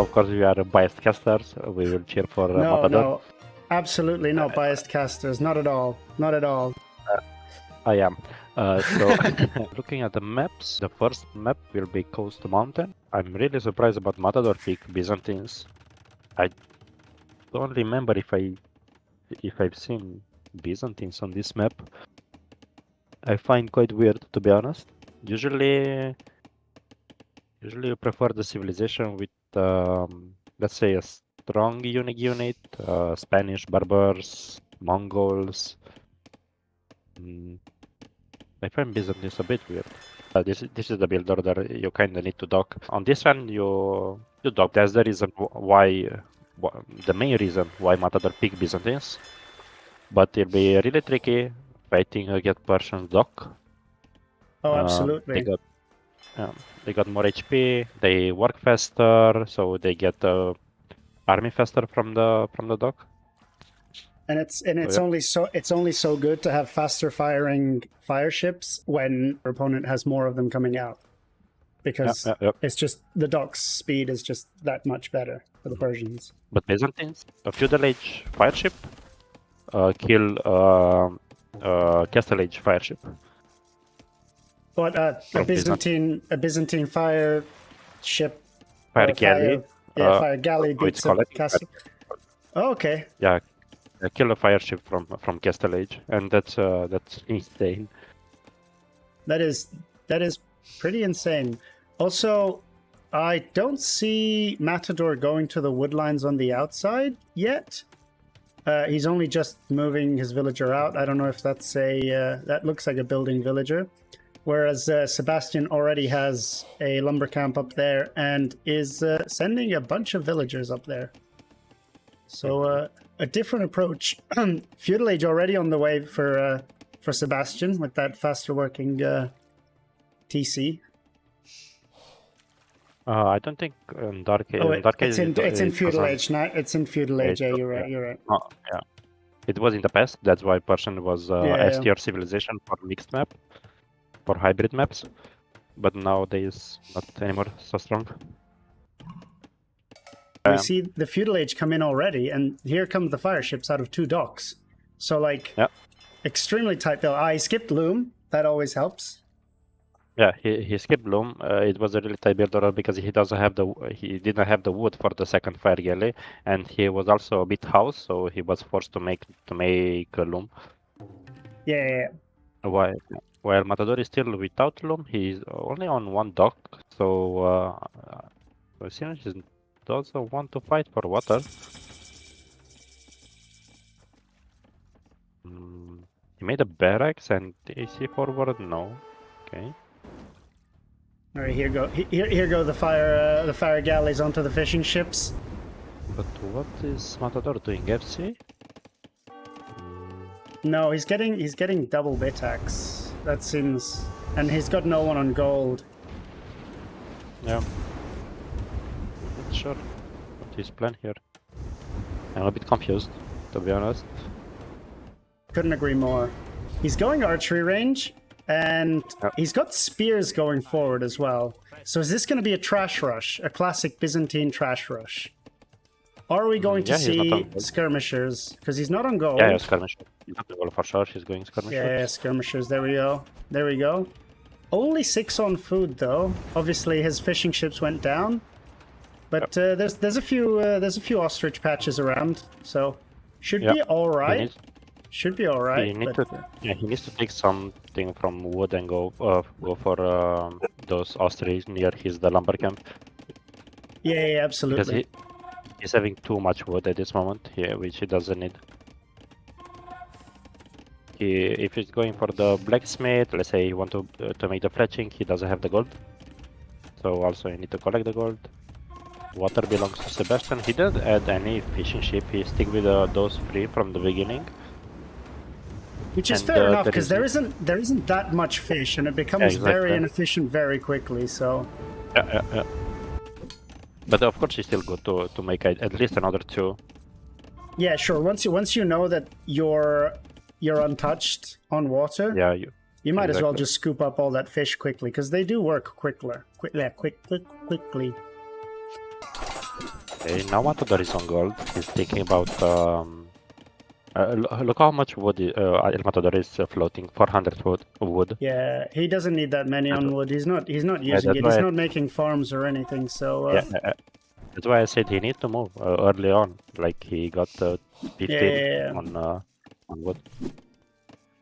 of course, we are biased casters. We will cheer for Matador. No, absolutely not biased casters. Not at all. Not at all. I am. So, looking at the maps, the first map will be Coast Mountain. I'm really surprised about Matador pick Byzantines. I don't remember if I've seen Byzantines on this map. I find quite weird, to be honest. Usually you prefer the civilization with, let's say, a strong unique unit, Spanish, Barbars, Mongols. I find Byzantines a bit weird. This is the build order you kind of need to dock. On this one, you dock. That's the reason why, the main reason why Matador pick Byzantines. But it'll be really tricky fighting against Persian dock. Oh, absolutely. They got more HP. They work faster, so they get army faster from the dock. And it's only so good to have faster firing fire ships when your opponent has more of them coming out, because it's just the dock's speed is just that much better for the Persians. But Byzantines, a feudal age fire ship, kill Castle age fire ship. But a Byzantine fire ship, fire galley, fire galley beats a castle. Oh, okay. Yeah. Kill a fire ship from Castle Age, and that's insane. That is pretty insane. Also, I don't see Matador going to the woodlines on the outside yet. He's only just moving his villager out. I don't know if that's that looks like a building villager. Whereas Sebastian already has a lumber camp up there and is sending a bunch of villagers up there. So a different approach. Feudal Age already on the way for Sebastian with that faster working TC. I don't think Dark Age. It's in Feudal Age now. It's in Feudal Age. Yeah, you're right. You're right. Oh, yeah. It was in the past. That's why Persian was S tier civilization for mixed map, for hybrid maps. But nowadays, not anymore so strong. We see the Feudal Age come in already, and here come the fire ships out of 2 docks. So, like, extremely tight build. I skipped Loom. That always helps. Yeah, he skipped Loom. It was a really tight build order because he didn't have the wood for the second fire galley, and he was also a bit house, so he was forced to make a Loom. Yeah. While Matador is still without Loom, he's only on 1 dock, so it seems he's also want to fight for water. He made a barracks and AC forward. No, okay. All right, here go the fire galleys onto the fishing ships. But what is Matador doing? FC? No, he's getting double bitax. That seems, and he's got no one on gold. Yeah. Sure what his plan here. I'm a bit confused, to be honest. Couldn't agree more. He's going archery range, and he's got spears going forward as well. So is this going to be a trash rush, a classic Byzantine trash rush? Or are we going to see skirmishers? Because he's not on gold. Yeah, skirmishers. He's not on gold for sure. He's going skirmishers. Yeah, skirmishers. There we go. Only 6 on food though. Obviously, his fishing ships went down. But there's a few ostrich patches around, so should be all right. Should be all right. He needs to take something from wood and go for those ostrich near the lumber camp. Yeah, absolutely. Because he's having too much wood at this moment, which he doesn't need. If he's going for the blacksmith, let's say you want to make the fletching, he doesn't have the gold. So also you need to collect the gold. Water belongs to Sebastian. He didn't add any fishing ship. He stick with those 3 from the beginning. Which is fair enough, because there isn't that much fish, and it becomes very inefficient very quickly. So. Yeah. But of course, it's still good to make at least another 2. Yeah, sure. Once you know that you're untouched on water. Yeah, you might as well just scoop up all that fish quickly, because they do work quickly. Okay, now Matador is on gold. He's thinking about look how much wood El Matador is floating. 400 wood. Yeah, he doesn't need that many That's on wh- wood. He's not yeah, using that's it. why He's not making farms or anything. So yeah, that's why I said he needs to move early on. Like he got 15 yeah. on wood.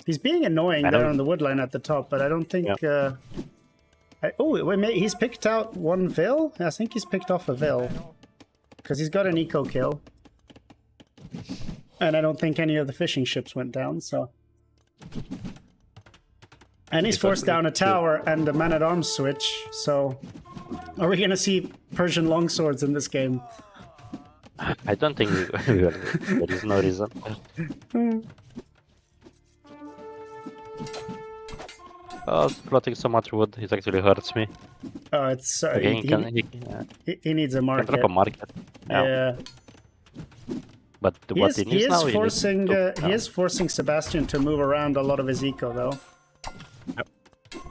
He's being annoying I there don't. on the wood line at the top, but I don't think. Yeah. Oh, wait, he's picked out one Vil? I think he's picked off a Vil. Because he's got an eco kill. And I don't think any of the fishing ships went down, so. And he's forced down a tower and a man-at-arms switch, so. Are we going to see Persian longswords in this game? I don't think we will. There is no reason. Oh, floating so much wood, it actually hurts me. Oh, it's Okay, he needs a can market. drop a market. Yeah. But what he needs now, He is forcing Sebastian to move around a lot of his eco, though. Yep.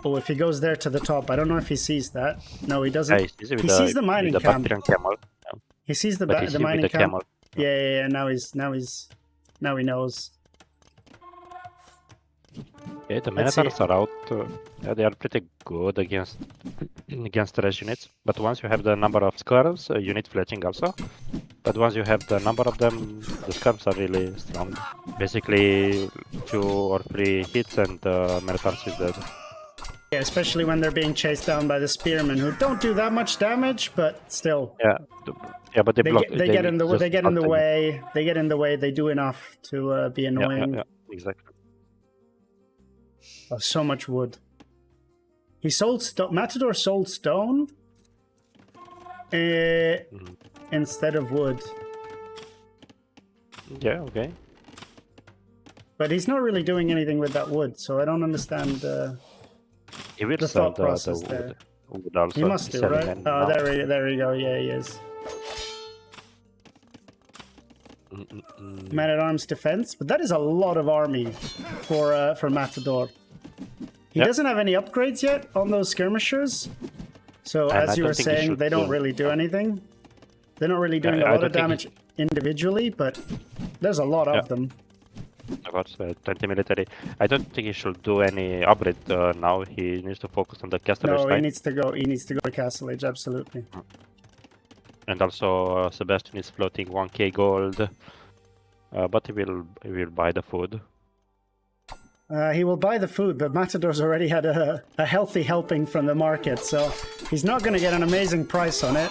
Oh, if he goes there to the top, I don't know if he sees that. No, he doesn't. Yeah, He sees the mining the camp. Bactrian camel. He sees the But the mining with the camp. camel. Yeah. Now he knows. Yeah, the Let's see. Minotaurs are out. Yeah, they are pretty good against the res units. But once you have the number of scarves, you need fletching also. But once you have the number of them, the scarves are really strong. Basically, 2 or 3 hits and Minotaurs is dead. Yeah, especially when they're being chased down by the spearmen, who don't do that much damage, but still. Yeah, but they block. They get in the way. They get in the way. They get in the way. They do enough to be annoying. Yeah, exactly. Oh, so much wood. He sold stone. Matador sold stone instead of wood. Yeah, okay. But he's not really doing anything with that wood, so I don't understand He will the sell thought process there. wood also. He must do, right? Oh, there you go. Yeah, he is. Man-at-arms defense, but that is a lot of army for Matador. He doesn't have any upgrades yet on those skirmishers. So And as you were saying, they don't really do anything. They're not really doing a lot of damage individually, but there's a lot of them. About 20 military. I don't think he should do any upgrade now. He needs to focus on the castle. No, he needs to go. He needs to go to Castle Age. Absolutely. And also Sebastian is floating 1k gold, but he will buy the food. He will buy the food, but Matador's already had a healthy helping from the market, so he's not going to get an amazing price on it.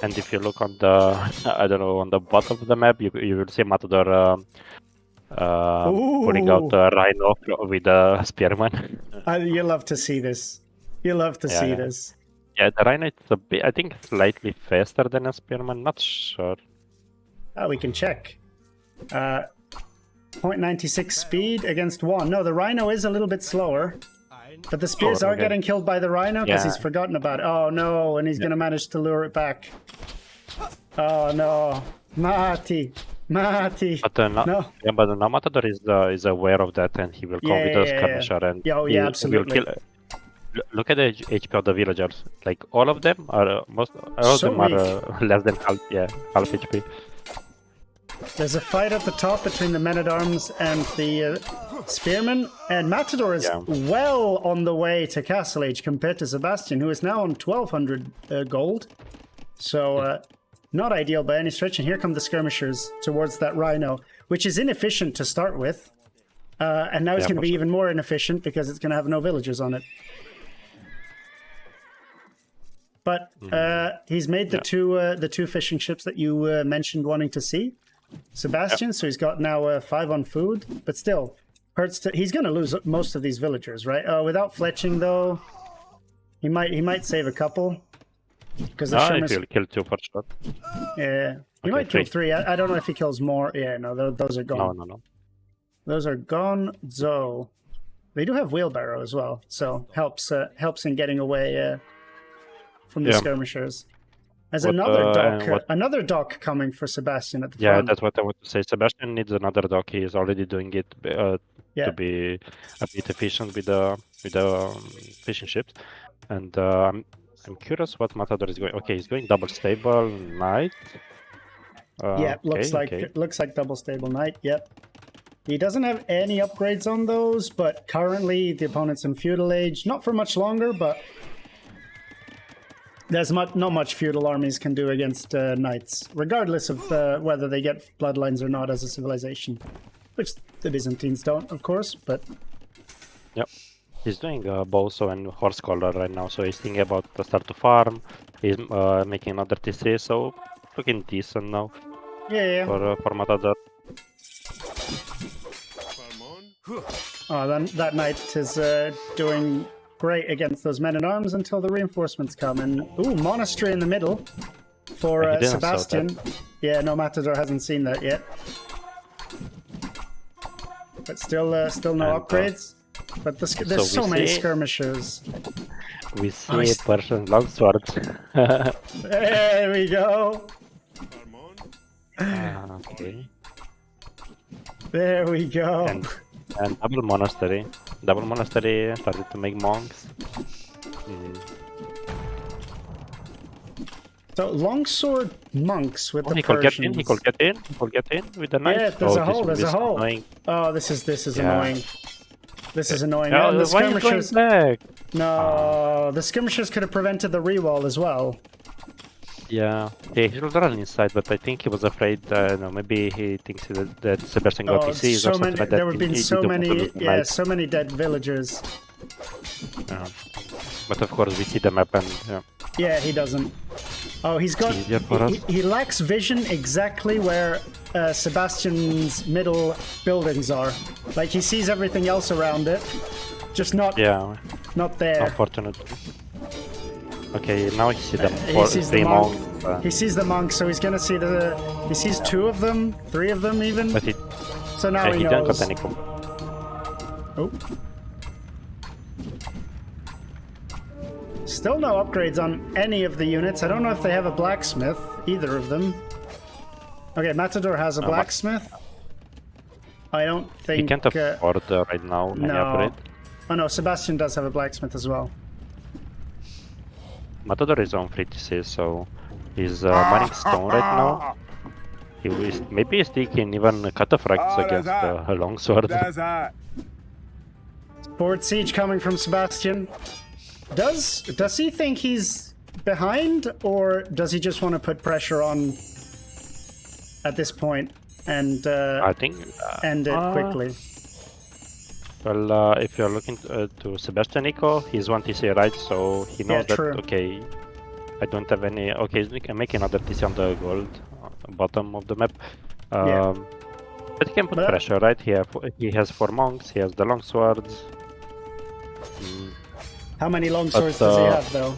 And if you look on the, I don't know, on the bottom of the map, you will see Matador pulling out a rhino with a spearman. You love to see this. You love to see this. Yeah, the rhino is a bit, I think, slightly faster than a spearman. Not sure. We can check. 0.96 speed against 1. No, the rhino is a little bit slower. But the spears are getting killed by the rhino because he's forgotten about it. Oh no, and he's going to manage to lure it back. Oh no. Mati. But No. Yeah, but now Matador is aware of that, and he will come with a skirmisher and absolutely. Will kill. Look at the HP of the villagers. Like all of them are less than half HP. There's a fight at the top between the men-at-arms and the spearmen, and Matador is well on the way to Castle Age compared to Sebastian, who is now on 1200 gold. So not ideal by any stretch. And here come the skirmishers towards that rhino, which is inefficient to start with. And now it's going to be even more inefficient because it's going to have no villagers on it. But he's made the two fishing ships that you mentioned wanting to see. Sebastian, so he's got now 5 on food, but still hurts to. He's going to lose most of these villagers, right? Without fletching though, he might save a couple because the if he'll kill 2 per shot. Yeah, he might kill 3. I don't know if he kills more. Yeah, no, those are gone. No. Those are gone. So they do have wheelbarrow as well, so helps in getting away from the skirmishers. There's another dock coming for Sebastian at the front. Yeah, that's what I want to say. Sebastian needs another dock. He is already doing it to be a bit efficient with the fishing ships. And I'm curious what Matador is going. Okay, he's going double stable knight. Yeah, okay. looks like double stable knight. Yep. He doesn't have any upgrades on those, but currently the opponent's in feudal age. Not for much longer, but there's not much feudal armies can do against knights, regardless of whether they get bloodlines or not as a civilization, which the Byzantines don't, of course. But Yep. He's doing Boso and Horse Collar right now, so he's thinking about to start to farm. He's making another T3, so looking decent now yeah. for Matador. Oh, then that knight is doing great against those men-at-arms until the reinforcements come. And ooh, monastery in the middle for He didn't saw Sebastian. Yeah, no, Matador hasn't seen that yet. But still no upgrades. But there's so many skirmishers. We see Persian longsword. There we go. Okay. There we go. And double monastery. Double monastery started to make monks. So longsword monks with the He could get Persians. in. He could get in. He could get in with the knight. Yeah, there's a hole. There's a hole. Annoying. Oh, this is annoying. This is annoying. Oh, And the why are you going skirmishers. back? No, the skirmishers could have prevented the rewall as well. Yeah, he should run inside, but I think he was afraid. No, maybe he thinks that Sebastian got PCs or something like that. There have been He so didn't want to many, lose the yeah, knight. so many dead villagers. But of course, we see the map and Yeah, he doesn't. Oh, he's got. Easier for us. He lacks vision exactly where Sebastian's middle buildings are. Like he sees everything else around it, just not there. Unfortunately. Okay, now he sees He sees the monk. monks. He sees the monk, so he's gonna see the. He sees 2 of them, 3 of them even. But So now he he didn't knows. got any. Oh. Still no upgrades on any of the units. I don't know if they have a blacksmith, either of them. Okay, Matador has a blacksmith. I don't think... He can't afford right now any upgrade. Oh no, Sebastian does have a blacksmith as well. Matador is on 3TC, so he's mining stone right now. Maybe he's taking even cataphracts against a longsword. Forward siege coming from Sebastian. Does he think he's behind, or does he just want to put pressure on at this point and I think end it quickly? Well, if you're looking to Sebastian Eco, he's 1TC right, so he knows that, true. okay, I don't have any... Okay, he can make another TC on the gold, bottom of the map. But he can put pressure, right? He has 4 monks, he has the longswords. How many longswords does he have, though?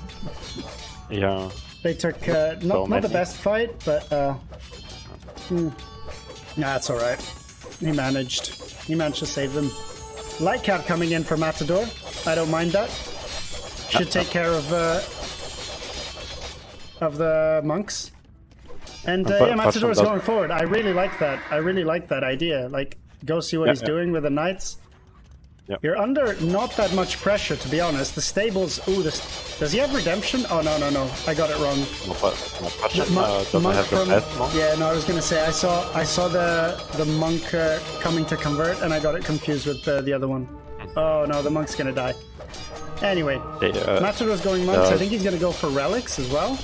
Yeah. They took not the best fight, but nah, it's all right. He managed to save them. Light cap coming in for Matador. I don't mind that. Should take care of the monks. And yeah, Matador's going forward. I really like that. I really like that idea. Like, go see what he's doing with the knights. Yep. You're under not that much pressure, to be honest. The stables. Ooh, does he have redemption? Oh no. I got it wrong. Yeah, no, I was gonna say I saw the monk coming to convert, and I got it confused with the other one. Oh no, the monk's gonna die. Anyway, Matador's going monks. I think he's gonna go for relics as well.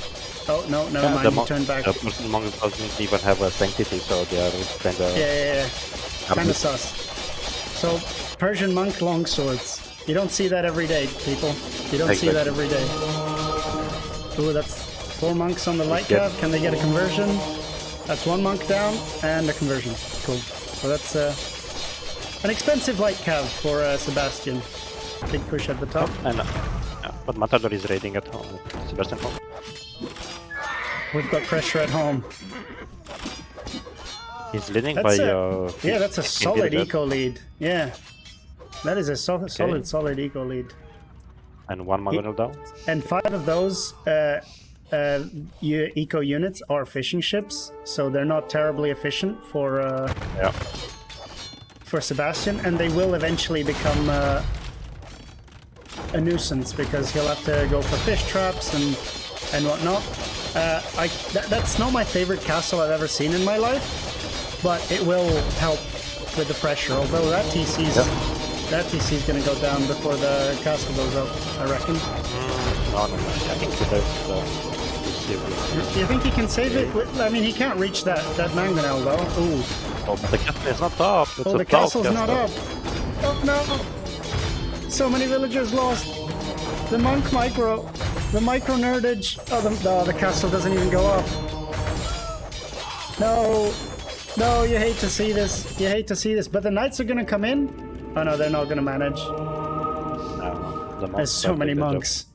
Oh no, never mind. He turned back. The person monk doesn't even have a sanctity, so they are kind of kind of sus. So. Persian monk longswords. You don't see that every day, people. You don't see that every day. Ooh, that's 4 monks on the light cav. Can they get a conversion? That's 1 monk down and a conversion. Cool. So that's an expensive light cav for Sebastian. Big push at the top. But Matador is raiding at home. Sebastian home. We've got pressure at home. He's leading by... yeah, that's a solid eco lead. Yeah. That is a solid eco lead. And 1 Magonel down. And 5 of those eco units are fishing ships, so they're not terribly efficient for Sebastian, and they will eventually become a nuisance because he'll have to go for fish traps and whatnot. That's not my favorite castle I've ever seen in my life, but it will help with the pressure. Although that TC's going to go down before the castle goes up, I reckon. No. I think he does. You think he can save it? I mean, he can't reach that mangonel though. Ooh. Oh, but the castle is not up. It's the castle's not up. Oh no! So many villagers lost. The monk micro, the micro nerdage. Oh, the castle doesn't even go up. No, you hate to see this. You hate to see this. But the knights are gonna come in. Oh no, they're not gonna manage. There's so many monks.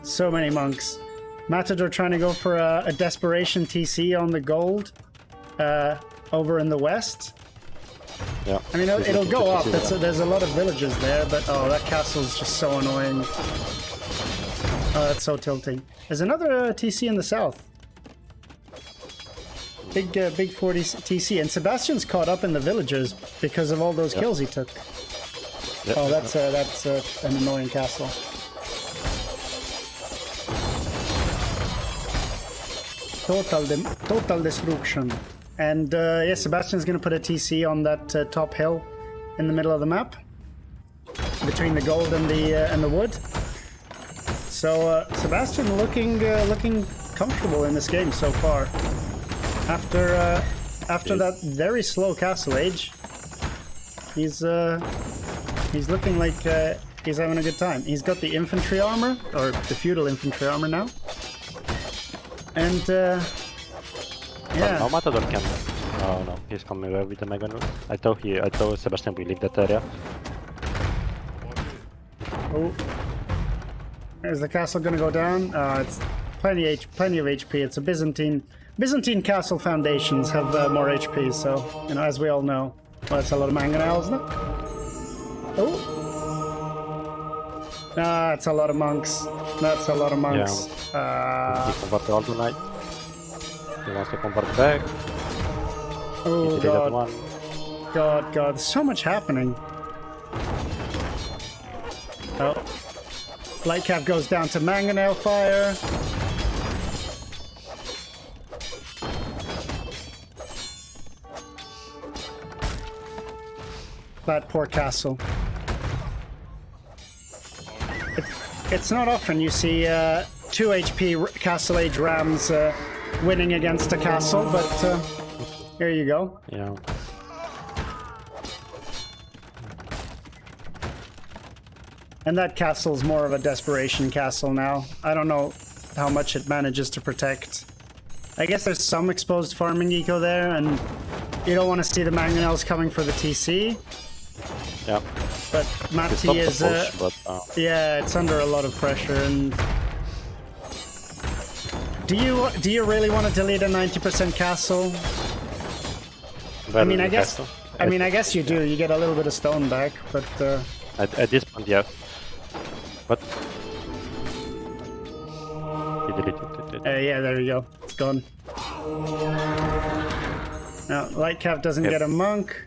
So many monks. Matador trying to go for a desperation TC on the gold over in the west. Yeah. I mean, it'll go up. There's a lot of villagers there, but oh, that castle's just so annoying. Oh, that's so tilting. There's another TC in the south. Big 40 TC, and Sebastian's caught up in the villagers because of all those kills he took. Yep. Oh, that's an annoying castle. Total destruction. And yeah, Sebastian's gonna put a TC on that top hill in the middle of the map, between the gold and the wood. So Sebastian looking comfortable in this game so far. After that very slow castle age, he's looking like he's having a good time. He's got the infantry armor, or the feudal infantry armor now. And yeah. No, Matador can. Oh no, he's coming away with the Meganul. I thought Sebastian will leave that area. Oh, is the castle gonna go down? It's plenty of HP. It's a Byzantine castle foundations have more HP, so you know, as we all know. Well, that's a lot of mangonel, isn't it? Oh, it's a lot of monks. That's a lot of monks. Yeah. He converted all tonight. He wants to convert back. Oh God. God, there's so much happening. Oh. Lightcap goes down to mangonel fire. That poor castle. It's not often you see 2 HP Castle Age Rams winning against a castle, but here you go. Yeah. And that castle's more of a desperation castle now. I don't know how much it manages to protect. I guess there's some exposed farming eco there, and you don't want to see the mangonels coming for the TC. Yeah. But Matti is yeah, it's under a lot of pressure. And do you really want to delete a 90% castle? Well, I mean, I guess you do. You get a little bit of stone back, but at this point, yes. But he deleted it. Yeah, there you go. It's gone. Now, Lightcap doesn't get a monk.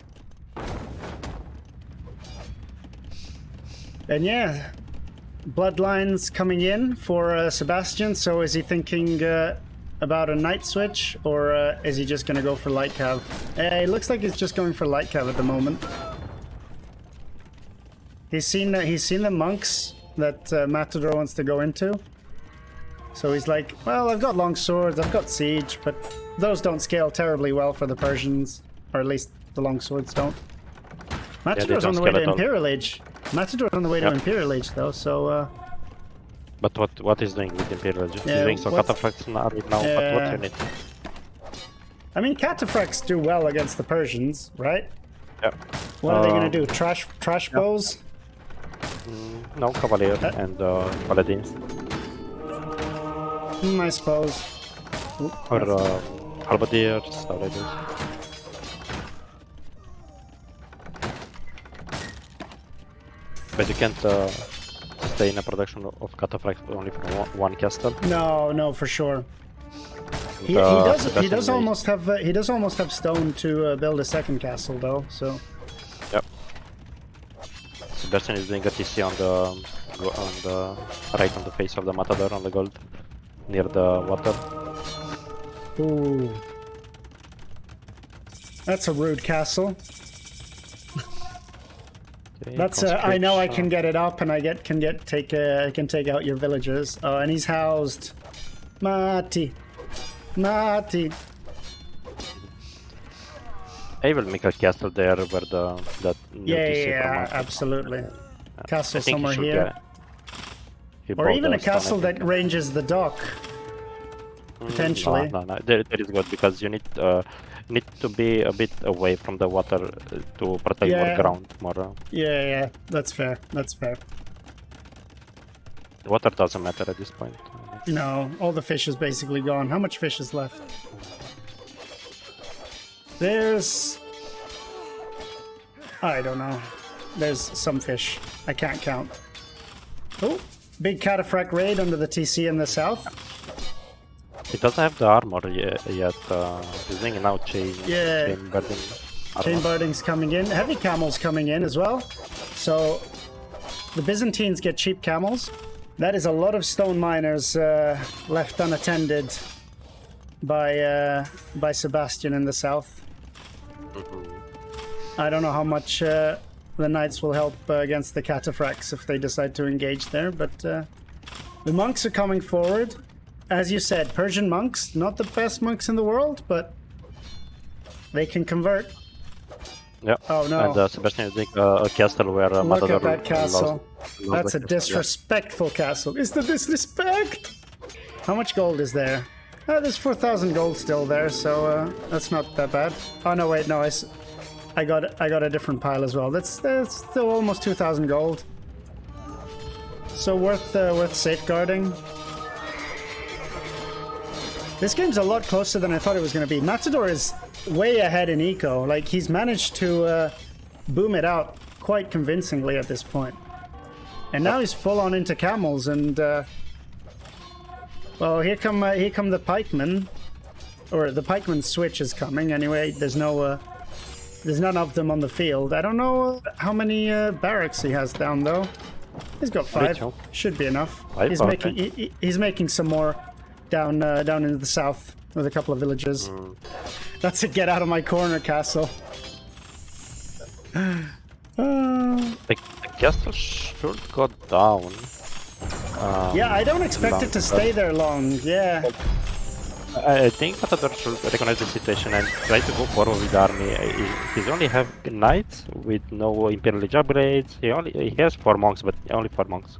And yeah, Bloodlines coming in for Sebastian. So is he thinking about a night switch, or is he just going to go for Lightcav? It looks like he's just going for Lightcav at the moment. He's seen the monks that Matador wants to go into. So he's like, well, I've got long swords, I've got siege, but those don't scale terribly well for the Persians, or at least the long swords don't. Matador's on the way to Imperial Age. Matador's on the way to Imperial Age, though, so... But what is doing with Imperial Age? He's doing some cataphracts now, but what you need? I mean, cataphracts do well against the Persians, right? Yeah. What are they gonna do? Trash bows? No, Cavalier and Paladins. I suppose. Or Halberdiers, Outriders. But you can't stay in a production of cataphracts only from one castle. No, for sure. He does almost have stone to build a second castle, though. So. Yep. Sebastian is doing a TC on the on the right on the face of the Matador on the gold, near the water. Ooh. That's a rude castle. Okay, That's I know I can conscription. get it up and I can take out your villagers. Oh, and he's housed. Mati. I will make a castle there where that new Yeah, TC yeah, format. absolutely. Castle I think somewhere he should here. get- he Or bought even the a stone, I castle think. that ranges the dock. Potentially. No. There is good because you need to be a bit away from the water to protect more Yeah. ground. More Yeah, that's fair. That's fair. the water doesn't matter at this point. No, all the fish is basically gone. How much fish is left? There's... I don't know. There's some fish. I can't count. Oh, big cataphract raid under the TC in the south. He doesn't have the armor yet. He's doing now chain birding. Chain armor. birding's coming in. Heavy camels coming in as well. So the Byzantines get cheap camels. That is a lot of stone miners left unattended by Sebastian in the south. I don't know how much the knights will help against the cataphracts if they decide to engage there, but the monks are coming forward. As you said, Persian monks, not the best monks in the world, but they can convert. Yeah. Oh no. And Sebastian is doing a castle where Look Matador at that castle. lost That's the a castle. disrespectful castle. Is the disrespect? How much gold is there? There's 4,000 gold still there, so that's not that bad. Oh no, wait, no, I got a different pile as well. That's still almost 2,000 gold. So worth safeguarding. This game's a lot closer than I thought it was going to be. Matador is way ahead in eco. Like, he's managed to boom it out quite convincingly at this point. And now he's full on into camels and well, here come the pikemen, or the pikeman switch is coming anyway. There's none of them on the field. I don't know how many barracks he has down though. He's got 5. Rachel. Should be enough. 5? He's Okay. making he's making some more down in the south with a couple of villages. That's a get out of my corner castle. The castle should go down. Yeah, I don't expect it to stay there long. Yeah. I think Matador should recognize the situation and try to go forward with the army. He's only have knights with no imperial upgrades. He has 4 monks, but only 4 monks.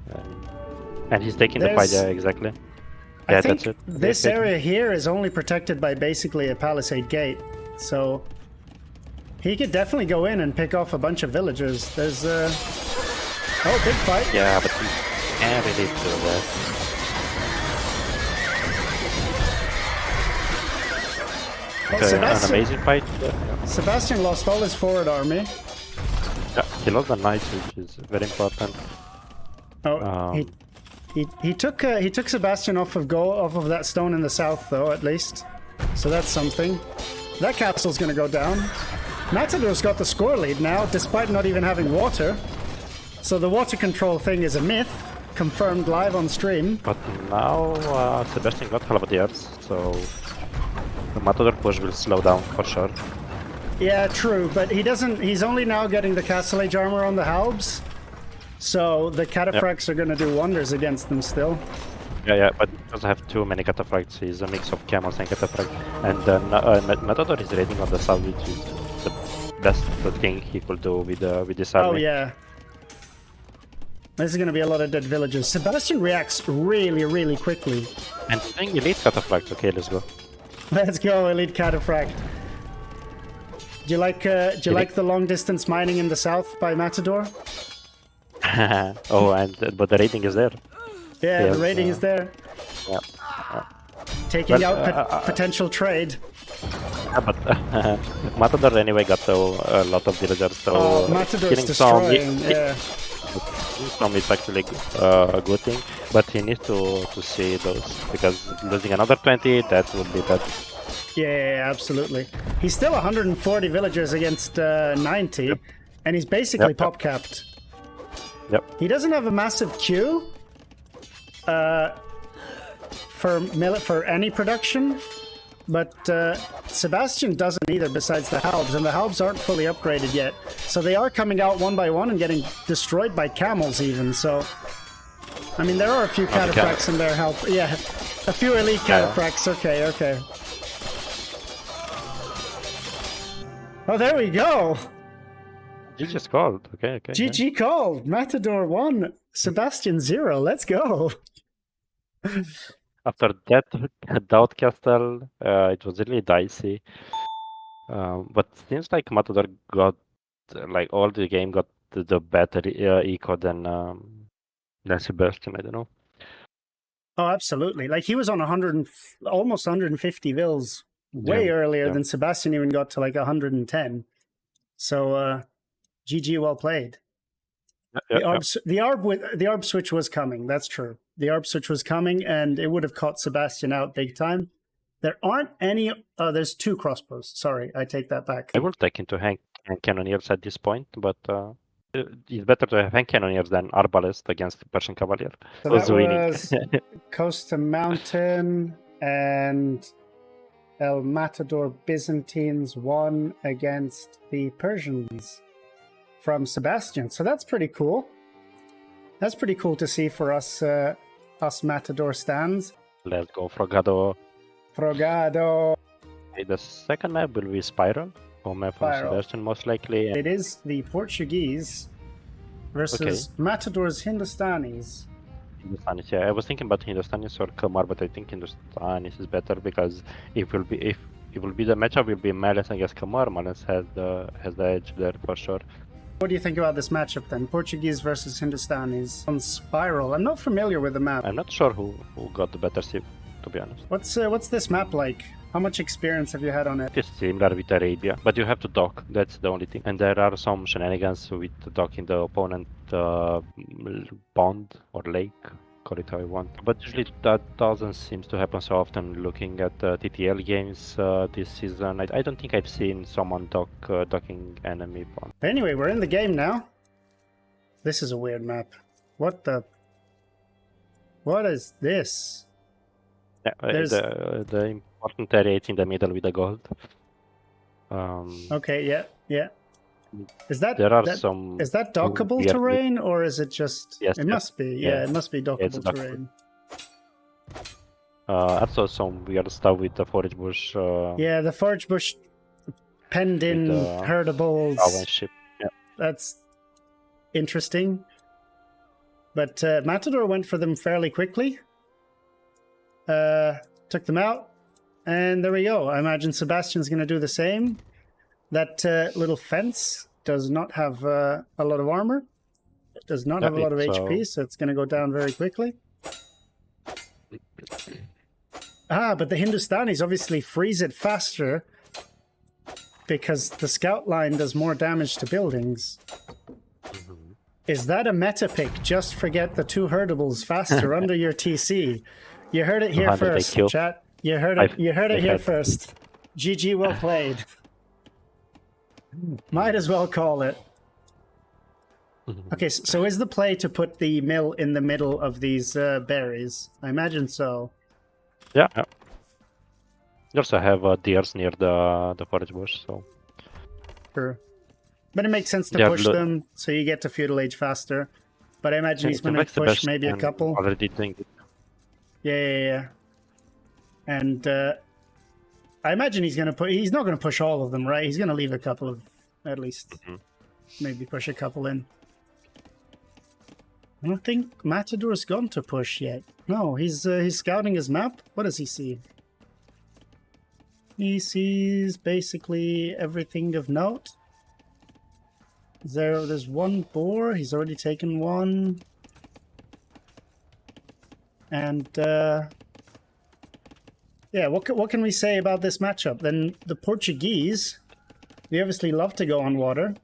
And he's taking the fight, There's- yeah, exactly. I Yeah, think that's it. this area here is only protected by basically a palisade gate, so he could definitely go in and pick off a bunch of villagers. There's oh, big fight. Yeah, but he can't really do that. Well, An amazing fight. Yeah. Sebastian lost all his forward army. Yeah, he lost the knights, which is very important. Oh, he took Sebastian off of that stone in the south though, at least. So that's something. That castle's gonna go down. Matador's got the score lead now, despite not even having water. So the water control thing is a myth, confirmed live on stream. But now Sebastian got halberdiers, so the Matador push will slow down for sure. Yeah, true, but he doesn't. He's only now getting the Castle Age armor on the halbs, so the cataphracts are going to do wonders against them still. Yeah, but he doesn't have too many cataphracts. He's a mix of camels and cataphracts. And Matador is raiding on the south, which is the best thing he could do with this army. Oh yeah, this is going to be a lot of dead villagers. Sebastian reacts really, really quickly. And playing elite cataphracts. Okay, let's go. Let's go, elite cataphract. Do you like the long distance mining in the south by Matador? Oh, but the rating is there. Yeah, Yes, the rating is there. Yeah. Taking Well, out potential trade. Yeah, but Matador anyway got a lot of villagers, so Oh, Matador's killing some, destroying. Yeah. some is actually a good thing, but he needs to see those, because losing another 20, that would be bad. Yeah, absolutely. He's still 140 villagers against 90, and he's basically Yep. pop capped. Yep. He doesn't have a massive queue for any production, but Sebastian doesn't either, besides the Halbs, and the Halbs aren't fully upgraded yet. So they are coming out one by one and getting destroyed by camels even, so... I mean, there are a few cataphracts in their help. Yeah, a few elite cataphracts. Okay, okay. Oh, there we go! GG's called. Okay, okay. GG called! Matador 1, Sebastian 0. Let's go! After that Doubt Castle, it was really dicey. But seems like Matador got, like, all the game got the better eco than Sebastian, I don't know. Oh, absolutely. Like, he was on almost 150 vills way earlier than Sebastian even got to, like, 110. So, GG, well played. The ARB switch was coming, that's true. The ARB switch was coming, and it would have caught Sebastian out big time. There aren't any... there's 2 crossbows. Sorry, I take that back. I will take into hand Cannoneers at this point, but it's better to have hand Cannoneers than Arbalest against Persian Cavalier. So that was Costa Mountain and El Matador Byzantines won against the Persians from Sebastian. So that's pretty cool. That's pretty cool to see for us, us Matador stands. Let's go, Frogado. Frogado. Okay, the second map will be Spiral. Home map from Sebastian, most likely. It is the Portuguese versus Matador's Hindustanis. Hindustanis, yeah. I was thinking about Hindustanis or Kamar, but I think Hindustanis is better because it will be the matchup will be Malice against Kamar. Malice has the edge there for sure. What do you think about this matchup then? Portuguese versus Hindustanis on Spiral. I'm not familiar with the map. I'm not sure who got the better seed, to be honest. What's this map like? How much experience have you had on it? It's similar with Arabia, but you have to dock. That's the only thing. And there are some shenanigans with docking the opponent pond or lake, call it how you want. But usually that doesn't seem to happen so often. Looking at TTL games this season, I don't think I've seen someone docking enemy pond. Anyway, we're in the game now. This is a weird map. What is this? Yeah, the important area is in the middle with the gold. Okay, yeah. Is that is that dockable terrain or is it just? Yes, it must be. Yeah, it must be dockable terrain. Also some weird stuff with the forage bush. Yeah, the forage bush penned in herdables. Ship. Yeah, that's interesting. But Matador went for them fairly quickly. Took them out, and there we go. I imagine Sebastian's going to do the same. That little fence does not have a lot of armor. It does not have a lot of HP, so it's going to go down very quickly. But the Hindustanis obviously freeze it faster because the scout line does more damage to buildings. Is that a meta pick? Just forget the 2 herdables faster under your TC. You heard it here first, chat. You heard it here first. GG, well played. Might as well call it. Okay, so is the play to put the mill in the middle of these berries? I imagine so. Yeah. You also have deers near the forage bush, so... Sure. But it makes sense to push them, so you get to feudal age faster. But I imagine he's going to push maybe a couple. Already doing it. Yeah. And I imagine he's not going to push all of them, right? He's going to leave a couple of, at least. Maybe push a couple in. I don't think Matador's gone to push yet. No, he's scouting his map. What does he see? He sees basically everything of note. There's one boar. He's already taken one. And yeah, what can we say about this matchup? Then the Portuguese, they obviously love to go on water.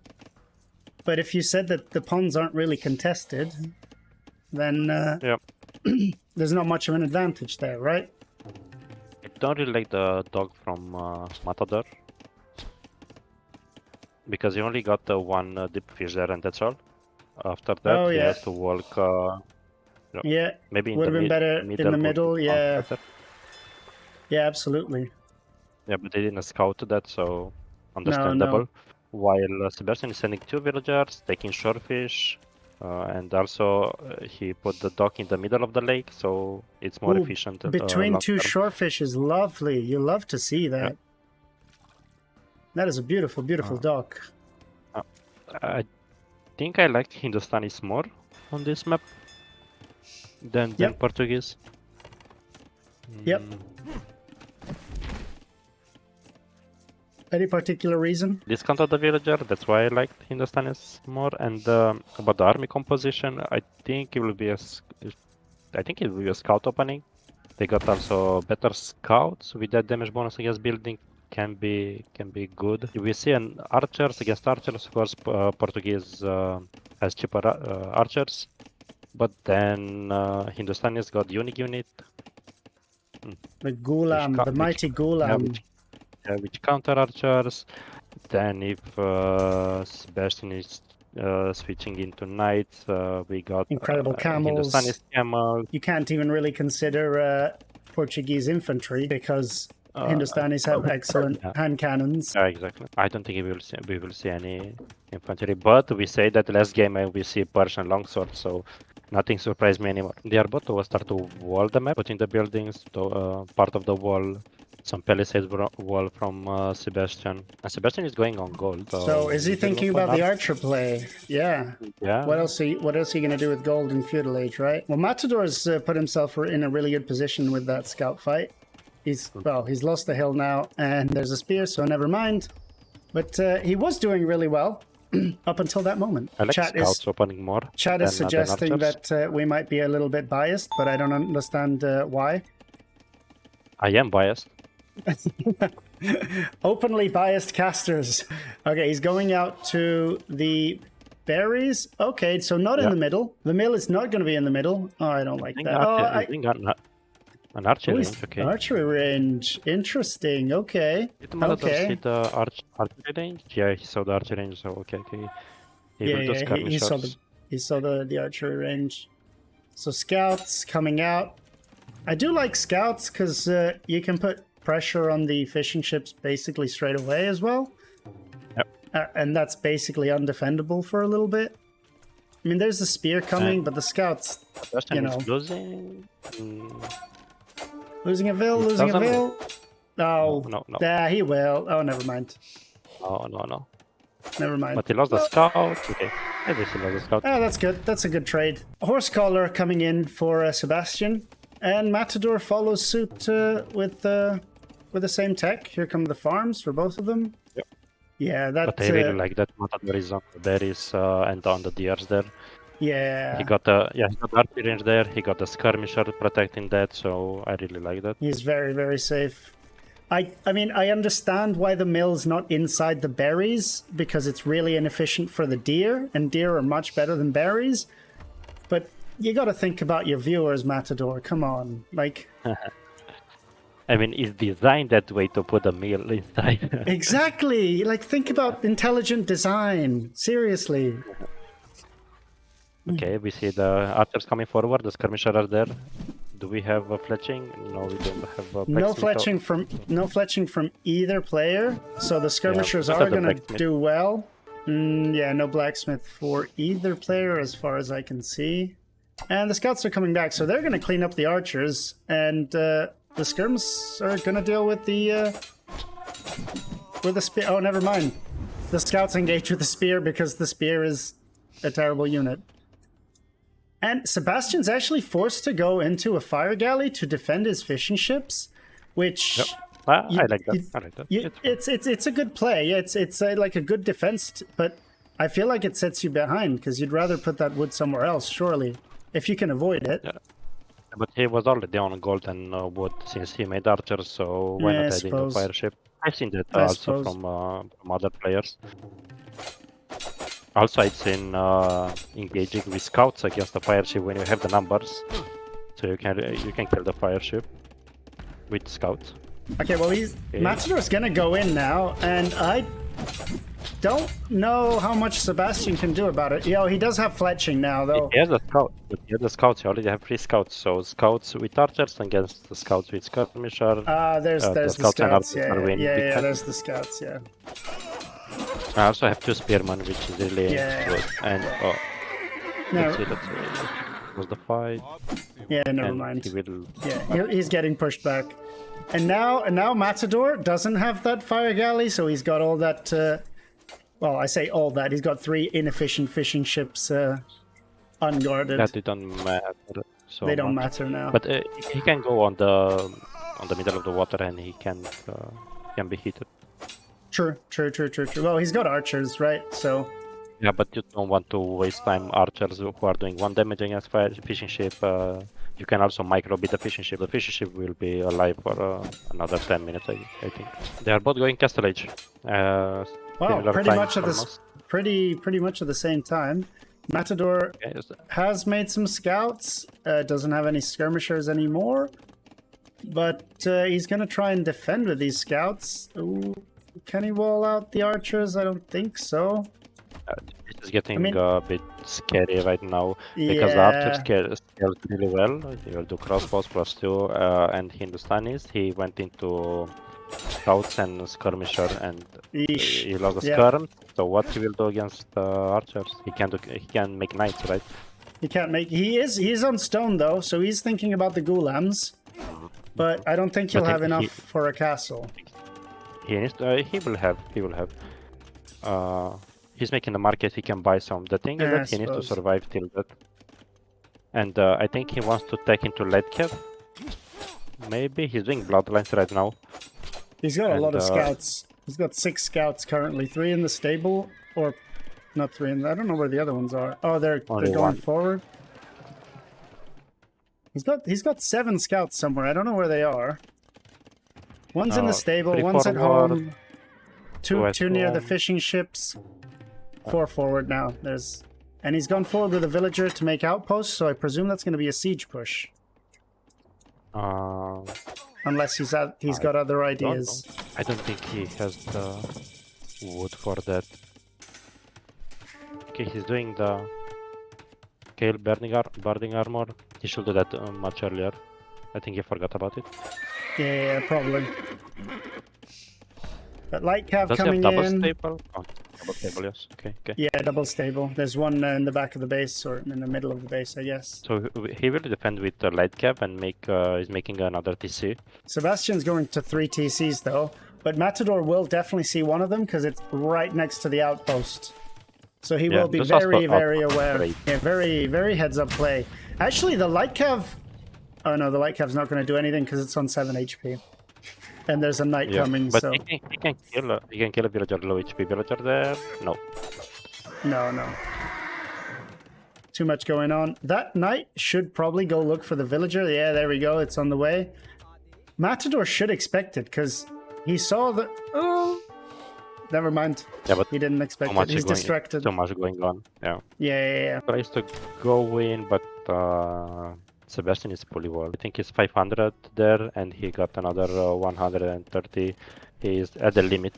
But if you said that the ponds aren't really contested, then there's not much of an advantage there, right? I don't really like the dog from Matador. Because you only got the one deep fish there and that's all. After that, Oh, he yeah. has to walk. Yeah, Maybe in would the have been better in the would middle. sound Yeah, better. yeah, absolutely. Yeah, but they didn't scout that, so No, understandable. no. While Sebastian is sending 2 villagers, taking shorefish, and also he put the dock in the middle of the lake, so it's more Ooh, efficient between long two term. shorefish is lovely. You love to see that. That is a beautiful, beautiful dock. I think I like Hindustanis more on this map than Yep. Portuguese. Yep. Any particular reason? Discount of the villager, that's why I liked Hindustanis more. And about the army composition, I think it will be a scout opening. They got also better scouts with that damage bonus against building. Can be good. We see an archers against archers. Of course, Portuguese has cheaper archers, but then Hindustanis got unique unit. The Gulam, the mighty Gulam. Which counter archers. Then if Sebastian is switching into knights, we got Incredible camels. Hindustanis camels. You can't even really consider Portuguese infantry because Hindustanis have excellent hand cannons. Exactly. I don't think we will see any infantry, but we say that last game we see Persian longsword, so nothing surprised me anymore. They are about to start to wall the map, putting the buildings, part of the wall, some palisades wall from Sebastian. And Sebastian is going on gold. So is he thinking about the archer play? Yeah. Yeah. What else are you gonna do with gold in feudal age, right? Well, Matador's put himself in a really good position with that scout fight. He's lost the hill now, and there's a spear, so never mind. But he was doing really well up until that moment. I like scouts opening more. Chat is suggesting that we might be a little bit biased, but I don't understand why. I am biased. Openly biased casters. Okay, he's going out to the berries. Okay, so not in the middle. The mill is not going to be in the middle. Oh, I don't like that. An archery range, okay. Archery range. Interesting. Okay. Did see the archery range? Yeah, he saw the archery range, so okay. He saw the archery range. So scouts coming out. I do like scouts because you can put pressure on the fishing ships basically straight away as well. Yep. And that's basically undefendable for a little bit. I mean, there's the spear coming, but the scouts, Losing a veil. Oh, no. Yeah, he will. Oh, never mind. Oh, no. Never mind. But he lost the scout. Okay. Maybe he lost the scout. Oh, that's good. That's a good trade. Horse collar coming in for Sebastian. And Matador follows suit with the same tech. Here come the farms for both of them. Yep. Yeah, that. But I really like that Matador is on the berries and on the deers there. Yeah. He got the archery range there. He got the skirmisher protecting that, so I really like that. He's very, very safe. I mean, I understand why the mill's not inside the berries because it's really inefficient for the deer, and deer are much better than berries. But you got to think about your viewers, Matador. Come on, like. I mean, it's designed that way to put a mill inside. Exactly. Like, think about intelligent design. Seriously. Okay, we see the archers coming forward. The skirmishers are there. Do we have a fletching? No, we don't have a no fletching from either player. So the skirmishers are going to do well. Yeah, no blacksmith for either player as far as I can see. And the scouts are coming back, so they're going to clean up the archers, and the skirms are going to deal with the spear. Oh, never mind. The scouts engage with the spear because the spear is a terrible unit. And Sebastian's actually forced to go into a fire galley to defend his fishing ships, which I like that. It's a good play. It's like a good defense, but I feel like it sets you behind because you'd rather put that wood somewhere else, surely, if you can avoid it. Yeah. But he was already on gold and wood since he made archers, so why not add in the fire ship? I've seen that also from other players. Also, it's in engaging with scouts against the fire ship when you have the numbers, so you can kill the fire ship with scouts. Okay, well Matador's gonna go in now, and don't know how much Sebastian can do about it. Yo, he does have fletching now, though. He has a scout. He has the scouts. He already have 3 scouts. So scouts with archers against the scouts with skirmisher. There's the scouts and scouts. archers are winning big Yeah, time. there's the scouts, yeah. I also have 2 spearmen, which is really Yeah. good. And No, let's see. Was the fight? yeah, never And mind. he will. Yeah, he's getting pushed back. And now Matador doesn't have that fire galley, so he's got all that... well, I say all that. He's got 3 inefficient fishing ships unguarded. That it don't matter. So They don't much. matter now. But he can go on the middle of the water and he can be hit. True. Well, he's got archers, right? So... Yeah, but you don't want to waste time archers who are doing 1 damage against fishing ship. You can also micro beat the fishing ship. The fishing ship will be alive for another 10 minutes, I think. They are both going Castle Age. Wow, Similar pretty time much at almost. pretty much at the same time. Matador Yes. has made some scouts. Doesn't have any skirmishers anymore, but he's gonna try and defend with these scouts. Ooh, can he wall out the archers? I don't think so. It is getting mean- a bit scary right now because the archer scales really well. He will do crossbows +2 and Hindustanis. He went into scouts and skirmisher and Eesh. he lost the Yeah. skirm. So what he will do against archers? He can make knights, right? He can't make. He's on stone though, so he's thinking about the Gulams. But I don't think he'll But have enough he- for a castle. He needs he will have. He's making the market. He can buy some. The thing is Yeah, that he needs to suppose. survive till that. And I think he wants to take into Ledkev. Maybe he's doing bloodlines right now. He's got a lot of And, scouts. He's got 6 scouts currently. 3 in the stable, or not 3 in. I don't know where the other ones are. Oh, they're Only going one. forward. He's got 7 scouts somewhere. I don't know where they are. One's in the stable. 3 One's at forward, home. 2 at Two near the home. fishing ships. 4 forward now. And he's gone forward with a villager to make outposts. So I presume that's going to be a siege push, Uh, unless he's got other don't ideas. know. I don't think he has the wood for that. Okay, he's doing the scale burning armor. He should do that much earlier. I think he forgot about it. Yeah, probably. But light cav Does he have coming double in. staple? Oh, double stable, yes. Okay. Yeah, double stable. There's one in the back of the base, or in the middle of the base, I guess. So he will defend with the light cap and is making another TC. Sebastian's going to 3 TCs though, but Matador will definitely see one of them because it's right next to the outpost. So he Yeah, will be those very, outpost- very outpost aware. great. Yeah, very, very heads up play. Actually, the light cav. Oh no, the light cav's not going to do anything because it's on 7 HP. And there's a knight Yeah, coming, but so he can kill a villager, low HP villager there. No. no. Too much going on. That knight should probably go look for the villager. Yeah, there we go. It's on the way. Matador should expect it because he saw the. Oh, never mind. Yeah, but He didn't expect so it. much He's going, distracted. so much going on. Yeah. Yeah. Tries to go in, but Sebastian is fully walled. I think he's 500 there, and he got another 130. He's at the limit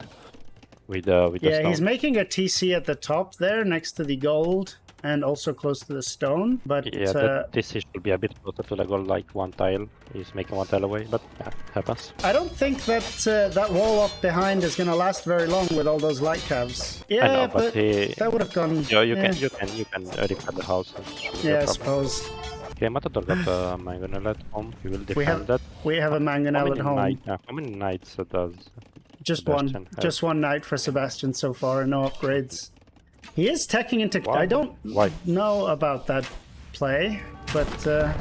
with the Yeah, stone. he's making a TC at the top there, next to the gold, and also close to the stone. But Yeah, this should be a bit closer to the goal, like 1 tile. He's making 1 tile away, but yeah, happens. I don't think that that wall up behind is going to last very long with all those light calves. Yeah, I know, but he. that would have gone. You yeah. can repair the house. Yeah, I suppose. Okay, Matador got a mangonel at home. He will defend have that. We have a mangonel at home. How many knights does? Just Sebastian one. have? Just one knight for Sebastian so far, and no upgrades. He is teching into. Wow. I don't Why? know about that play, but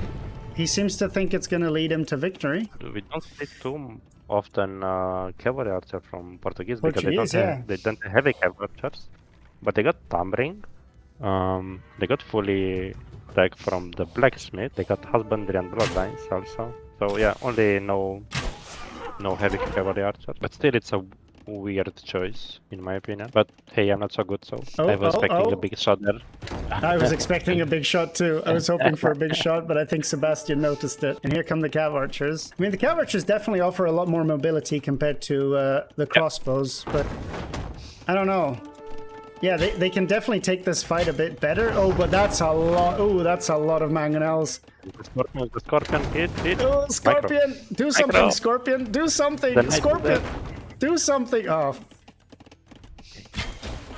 he seems to think it's going to lead him to victory. We don't see too often cavalry archer from Portuguese because Portuguese, they don't have heavy cavalry archers, but they got Tambring. They got fully tech from the blacksmith. They got husbandry and bloodlines also. So yeah, only no heavy cavalry archer. But still, it's a weird choice in my opinion. But hey, I'm not so good, so I was expecting a big shot there. I was expecting a big shot too. I was hoping for a big shot, but I think Sebastian noticed it. And here come the cav archers. I mean, the cav archers definitely offer a lot more mobility compared to the crossbows, but I don't know. Yeah, they can definitely take this fight a bit better. Oh, but that's a lot. Oh, that's a lot of mangonels. The scorpion, hit. Oh, Scorpion! Do something, Micro. Scorpion! Do The something, knight is Scorpion! there. Do something! Oh,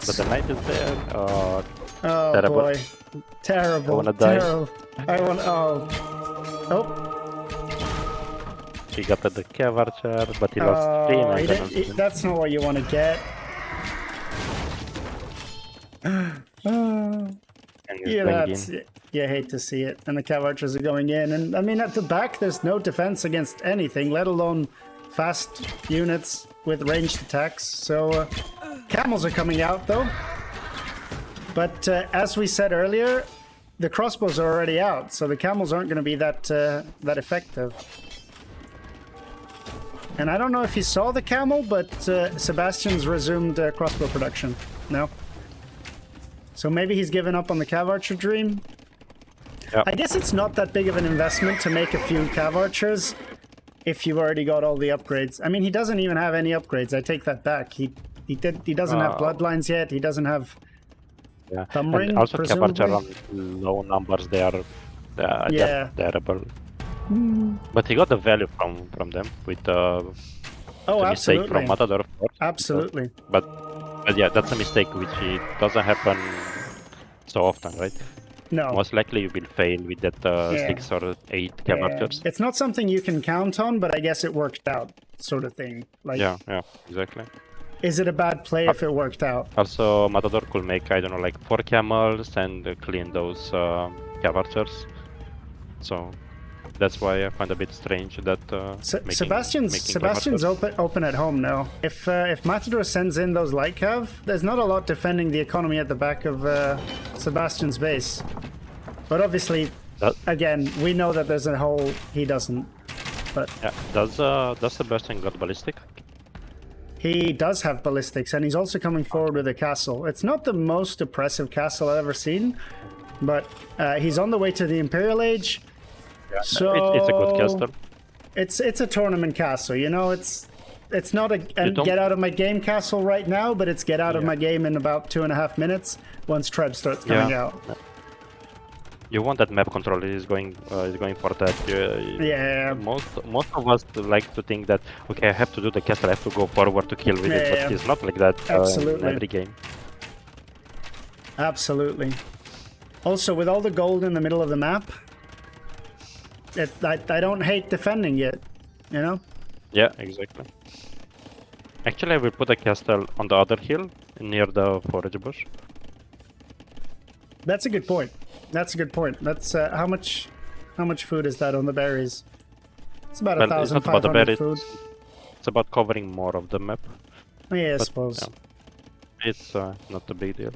But the knight is there. oh Terrible. boy. Terrible. I wanna die. Terrible. I want. Oh. Oh. He got the Cav Archer, but he lost 3 Oh, maintenance. that's not what you want to get. Oh. And he's Yeah, going that's in. you hate to see it. And the Cav Archers are going in, and I mean at the back there's no defense against anything, let alone fast units with ranged attacks. So camels are coming out though. But as we said earlier, the crossbows are already out, so the camels aren't going to be that effective. And I don't know if you saw the camel, but Sebastian's resumed crossbow production. No. So maybe he's given up on the Cav Archer dream. Yeah. I guess it's not that big of an investment to make a few Cav Archers if you've already got all the upgrades. I mean, he doesn't even have any upgrades. I take that back. He doesn't have bloodlines yet. He doesn't have Yeah. thumb ring, And also Cav Archer presumably. on low numbers, they are Yeah. terrible. But he got the value from them with Oh, the mistake absolutely. from Matador, of course. Absolutely. But yeah, that's a mistake which it doesn't happen so often, right? No. Most likely you will fail with that 6 or 8 Cav Archers. It's not something you can count on, but I guess it worked out, sort of thing. Like, Yeah, exactly. is it a bad play if it worked out? Also, Matador could make, I don't know, like 4 camels and clean those Cav Archers. So that's why I find a bit strange that Sebastian's open at home now. If Matador sends in those light cav, there's not a lot defending the economy at the back of Sebastian's base. But obviously, again, we know that there's a hole he doesn't. But Yeah, does Sebastian got ballistic? he does have ballistics, and he's also coming forward with a castle. It's not the most oppressive castle I've ever seen, but he's on the way to the Imperial Age. Yeah, So it's a good castle. It's a tournament castle, you know. It's not a don't- get out of my game castle right now, but it's get out of Yeah. my game in about 2.5 minutes once Treb starts coming out. You want that map control is going for that. Yeah. Most of us like to think that okay, I have to do the castle, I have to go forward to kill with it, Yeah. but it's not like that Absolutely. in every game. Absolutely. Also, with all the gold in the middle of the map, I don't hate defending it, you know? Yeah, exactly. Actually, I will put a castle on the other hill near the forage bush. That's a good point. That's a good point. That's how much food is that on the berries? It's about Well, it's not about the 1,500 berries. food. It's about covering more of the map. Yeah, I But, suppose. yeah. It's not a big deal.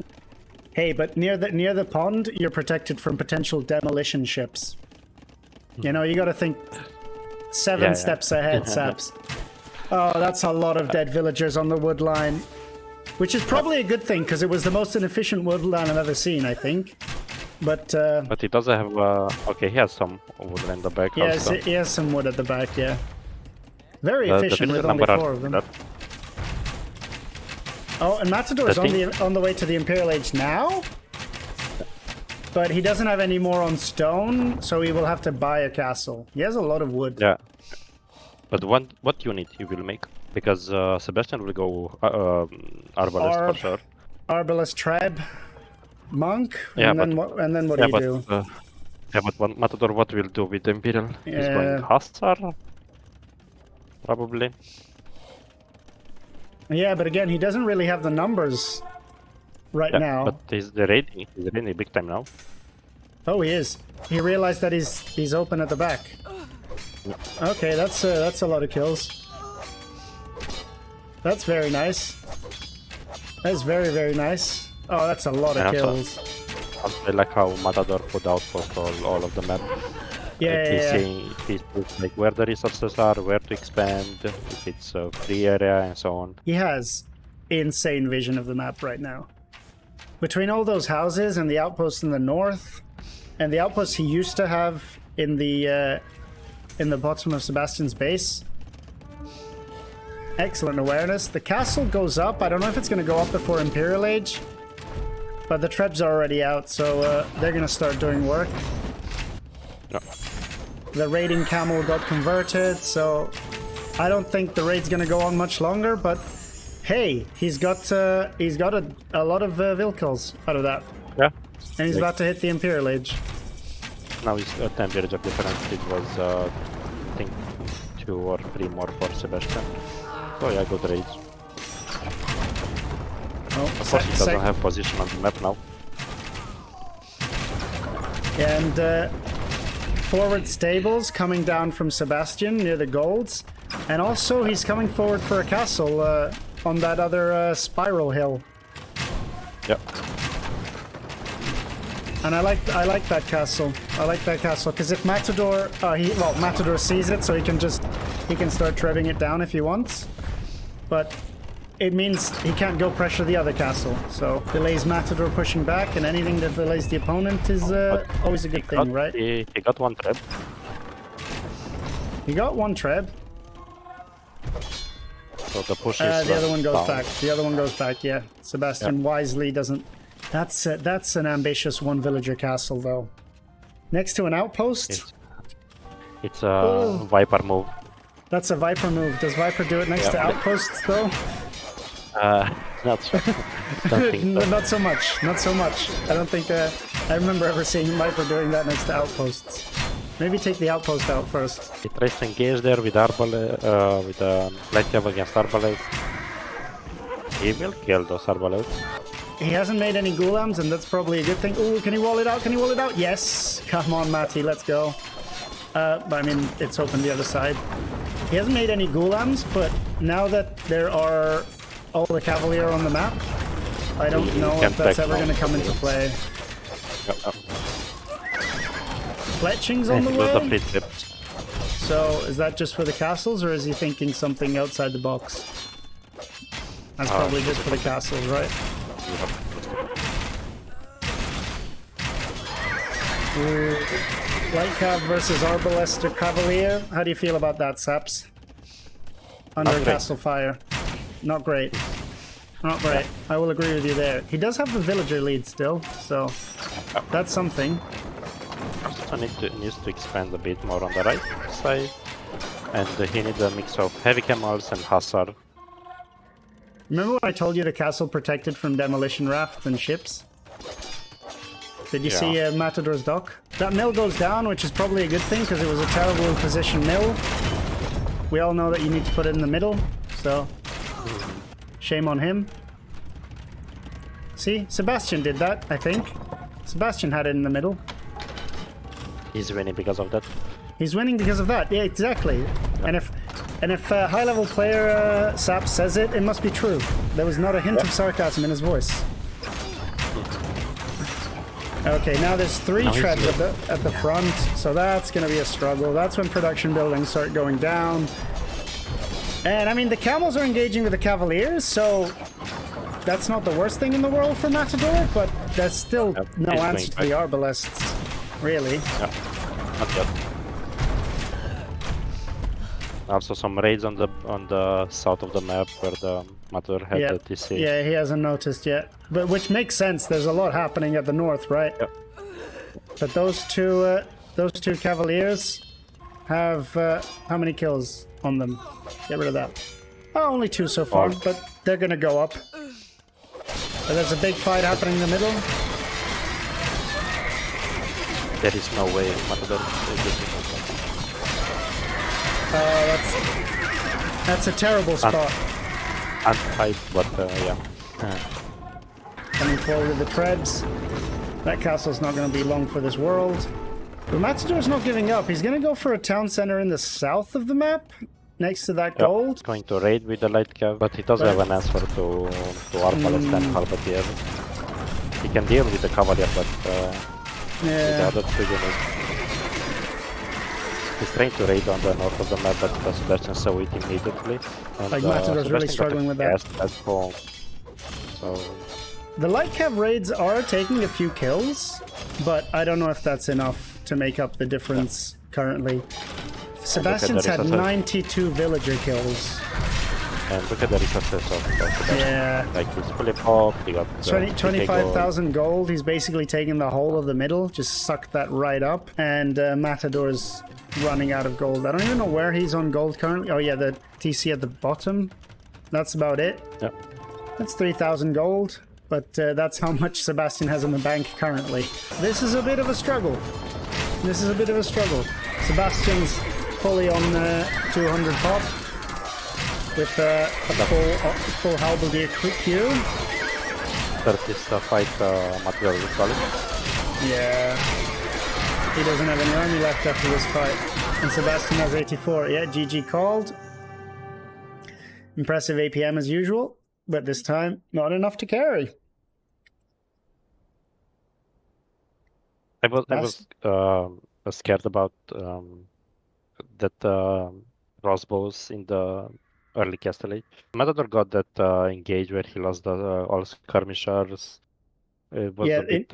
Hey, but near the pond, you're protected from potential demolition ships. You know, you got to think 7 Yeah. steps ahead, Saps. Oh, that's a lot of dead villagers on the wood line, which is probably a good thing because it was the most inefficient wood line I've ever seen, I think. But But he doesn't have. Okay, he has some wood in the back. yes, also. he has some wood at the back. Yeah, very The efficient villager with only number 4 are of them. that- Oh, and Matador is The on the way to the Imperial Age now. But he doesn't have any more on stone, so he will have to buy a castle. He has a lot of wood. Yeah. But what unit he will make? Because Sebastian will go Arbalest for Arb. sure. Arbalest Treb, Monk, Yeah, and then what Yeah, do you but do? what Matador what will do with the Imperial? He's Yeah. going Hussar? Probably. Yeah, but again, he doesn't really have the numbers right Yeah, now. but he's raiding big time now. Oh, he is. He realized that he's open at the back. Okay, that's a lot of kills. That's very nice. That's very, very nice. Oh, that's a lot of And also- kills. I like how Matador put outpost all of the map. Yeah, Like he's yeah, yeah. saying he's put like where the resources are, where to expand, if it's a free area and so on. He has insane vision of the map right now. Between all those houses and the outposts in the north, and the outposts he used to have in the bottom of Sebastian's base. Excellent awareness. The castle goes up. I don't know if it's going to go up before Imperial Age. But the Trebs are already out, so they're gonna start doing work. Yeah. The raiding camel got converted, so I don't think the raid's gonna go on much longer. But hey, he's got a lot of Vilkels out of that, Yeah. and he's about to hit the Imperial Age. Now it's a 10 village of difference. It was, I think, 2 or 3 more for Sebastian. So yeah, good raids. Oh, Of course, he doesn't have position on the map now. And forward stables coming down from Sebastian near the golds, and also he's coming forward for a castle on that other spiral hill. Yep. And I like that castle. I like that castle because if Matador, Matador sees it, so he can start trebbing it down if he wants. But it means he can't go pressure the other castle. So delays Matador pushing back, and anything that delays the opponent is always a good thing, right? He got 1 trap. He got 1 treb. So the push is The other one goes down. back. The other one goes back. Yeah, Sebastian wisely doesn't. That's an ambitious 1 villager castle though. Next to an outpost. It's a Viper move. That's a Viper move. Does Viper do it next to outposts though? Not sure. Don't think so. Not so much. Not so much. I don't think. I remember ever seeing Viper doing that next to outposts. Maybe take the outpost out first. He tries to engage there with arbalest, with light cav against arbalest. He will kill those arbalests. He hasn't made any Ghulams, and that's probably a good thing. Ooh, can he wall it out? Can he wall it out? Yes! Come on, Matty, let's go. But I mean, it's open the other side. He hasn't made any Ghulams, but now that there are all the Cavalier on the map, I don't know if that's ever going to come into play. Fletching's on the way? So, is that just for the castles, or is he thinking something outside the box? That's probably just for the castles, right? Light Cav versus Arbalest or Cavalier. How do you feel about that, Saps? Under castle fire. Not great. Not great. I will agree with you there. He does have the villager lead still, so that's something. Also needs to expand a bit more on the right side, and he needs a mix of heavy camels and hussar. Remember when I told you the castle protected from demolition rafts and ships? Did you see Matador's dock? That mill goes down, which is probably a good thing because it was a terrible position mill. We all know that you need to put it in the middle, so shame on him. See, Sebastian did that, I think. Sebastian had it in the middle. He's winning because of that. He's winning because of that. Yeah, exactly. Yeah. And if a high-level player Saps says it, it must be true. There was not a hint of sarcasm in his voice. Okay, now there's 3 treads at the front, so that's going to be a struggle. That's when production buildings start going down. And I mean, the camels are engaging with the cavaliers, so that's not the worst thing in the world for Matador, but that's still no answer to the arbalests, really. Yeah, not yet. Also some raids on the south of the map where the Matador had the TC. Yeah, he hasn't noticed yet. But which makes sense. There's a lot happening at the north, right? Yep. But those two cavaliers have how many kills on them? Get rid of that. Oh, only 2 so far, but they're gonna go up. And there's a big fight happening in the middle. There is no way Matador is that's a terrible spot. Untied, but yeah. Coming forward with the treads. That castle's not going to be long for this world. But Matador's not giving up. He's going to go for a town center in the south of the map, next to that gold. He's going to raid with the light cav, but he doesn't have an answer to Arbalest and Halberdier. He can deal with the Cavalier, but with the other 2 units. He's trying to raid on the north of the map, but Sebastian saw it immediately. And, like Matador's really struggling with that. At home. So the light cav raids are taking a few kills, but I don't know if that's enough to make up the difference currently. Sebastian's had 92 villager kills. And look at the resources of Sebastian. Yeah. Like he's fully popped, he got 25,000 gold. He's basically taking the whole of the middle, just sucked that right up. And Matador's running out of gold. I don't even know where he's on gold currently. Oh yeah, the TC at the bottom. That's about it. Yeah. That's 3,000 gold. But that's how much Sebastian has in the bank currently. This is a bit of a struggle. Sebastian's fully on 200 pop with a full halberdier queue. Start this fight, Matador is solid. Yeah. He doesn't have any army left after this fight. And Sebastian has 84. Yeah, GG called. Impressive APM as usual, but this time not enough to carry. I was scared about that crossbows in the early castle age. Matador got that engage where he lost all skirmishers. It was a bit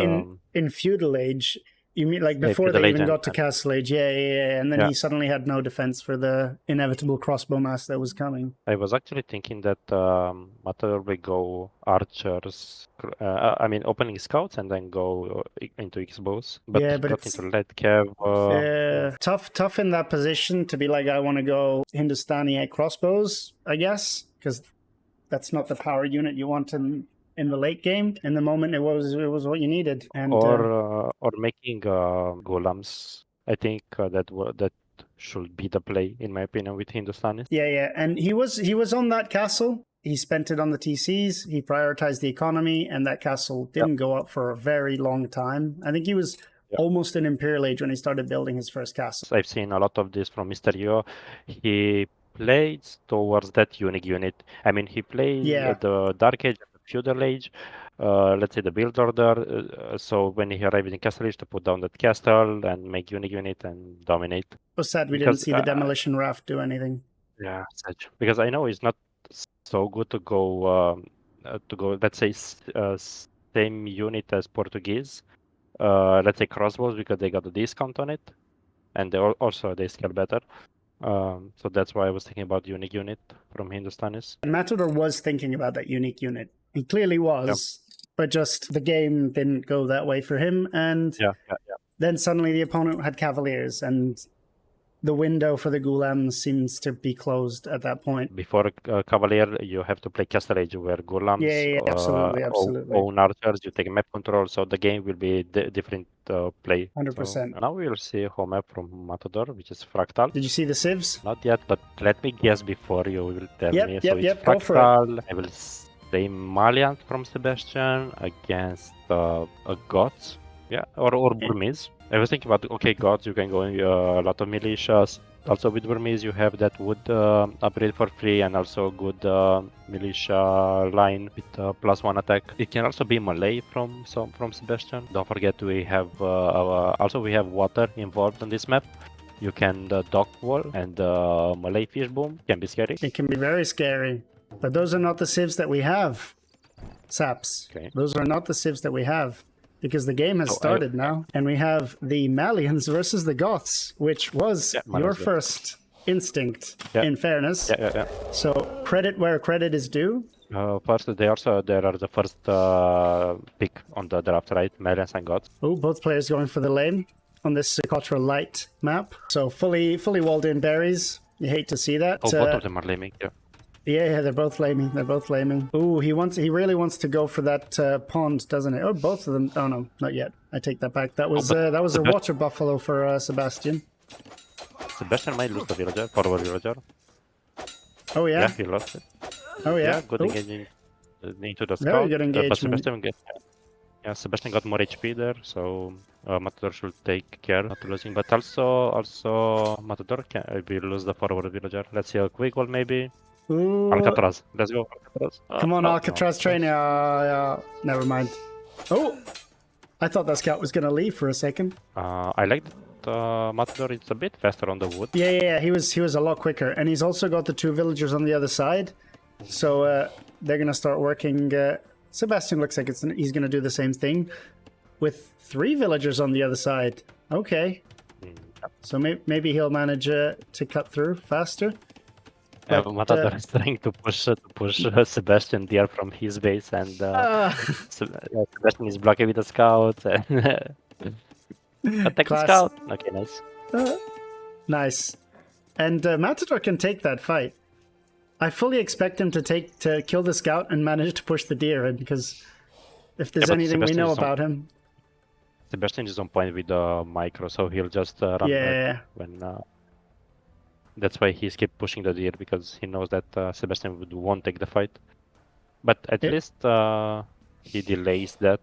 in feudal age. You mean like before they even got to castle age? Yeah. And then he suddenly had no defense for the inevitable crossbow mass that was coming. I was actually thinking that Matador will go archers. Opening scouts and then go into X-bows. But he got into light cav. Tough in that position to be like, I want to go Hindustani crossbows, I guess, because that's not the power unit you want in the late game. In the moment, it was what you needed. And or making golems. I think that should be the play, in my opinion, with Hindustani. Yeah. And he was on that castle. He spent it on the TCs. He prioritized the economy, and that castle didn't go up for a very long time. I think he was almost in Imperial Age when he started building his first castle. I've seen a lot of this from Mr. Yo. He played towards that unique unit. I mean, he played the Dark Age and the Feudal Age, let's say the Build Order. So when he arrived in Castle Age, to put down that castle and make unique unit and dominate. It was sad we didn't see the Demolition Raft do anything. Yeah, because I know it's not so good to go, let's say, same unit as Portuguese. Let's say crossbows, because they got a discount on it, and they scale better. So that's why I was thinking about unique unit from Hindustanis. And Matador was thinking about that unique unit. He clearly was, but just the game didn't go that way for him. And then suddenly the opponent had Cavaliers, and the window for the Ghulams seems to be closed at that point. Before Cavalier, you have to play Castle Age, where Ghulams absolutely. own archers, you take map control, so the game will be different play. 100%. So now we will see a home map from Matador, which is Fractal. Did you see the civs? Not yet, but let me guess before you will tell me. So it's go for Fractal. I will say Malian from Sebastian against Goths. Yeah, or Burmese. I was thinking about, Gods, you can go in a lot of militias. Also with Burmese, you have that wood upgrade for free, and also good militia line with +1 attack. It can also be Malay from Sebastian. Don't forget we have we have water involved on this map. You can dock wall and Malay fish boom can be scary. It can be very scary, but those are not the civs that we have, Saps. Okay. Those are not the civs that we have. Because the game has started now, and we have the Malians versus the Goths, which was your first instinct, in fairness. Yeah. So credit where credit is due. First, there are the first pick on the draft, right? Malians and Goths. Oh, both players going for the lane on this Socotra light map. So fully walled in berries. You hate to see that. Both of them are laming, Yeah, they're both laming. Ooh, he really wants to go for that pond, doesn't he? Oh, both of them. Oh no, not yet. I take that back. That was a water buffalo for Sebastian. Sebastian might lose the villager, forward villager. Oh yeah. Yeah, he lost it. Oh yeah. Good engaging into the scout. Very good engagement. Sebastian got more HP there, so Matador should take care not losing. But also Matador will lose the forward villager. Let's see a quick one maybe. Ooh. Alcatraz. Let's go, Alcatraz. Come on, Alcatraz train. Never mind. Oh, I thought that scout was going to leave for a second. I like that Matador. It's a bit faster on the wood. Yeah. He was a lot quicker, and he's also got the 2 villagers on the other side. So they're going to start working. Sebastian looks like he's going to do the same thing with 3 villagers on the other side. Okay. So maybe he'll manage to cut through faster. Matador is trying to push Sebastian there from his base, and Sebastian is blocking with the scouts. And attack the Class. scout. Okay, nice. Nice. And Matador can take that fight. I fully expect him to kill the scout and manage to push the deer in, because if there's but anything we Sebastian know is on- about him. Sebastian is on point with the micro, so he'll just run Yeah. back when. That's why he's keep pushing the deer, because he knows that Sebastian won't take the fight. But at Yeah. least he delays that.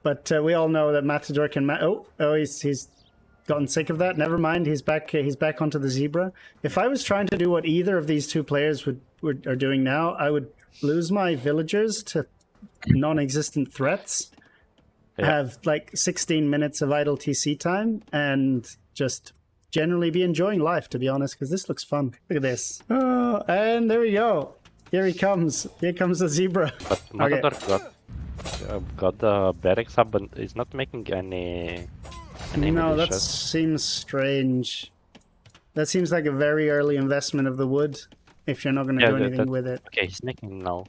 But we all know that Matador can. He's gotten sick of that. Never mind. He's back. He's back onto the zebra. If I was trying to do what either of these two players are doing now, I would lose my villagers to non-existent threats. Yeah. Have like 16 minutes of idle TC time and just generally be enjoying life, to be honest, because this looks fun. Look at this. Oh, and there we go. Here he comes. Here comes the zebra. But Matador got the barracks up, but is not making any No, that militias. seems strange. That seems like a very early investment of the wood if you're not going to do anything with it. Okay, he's making now.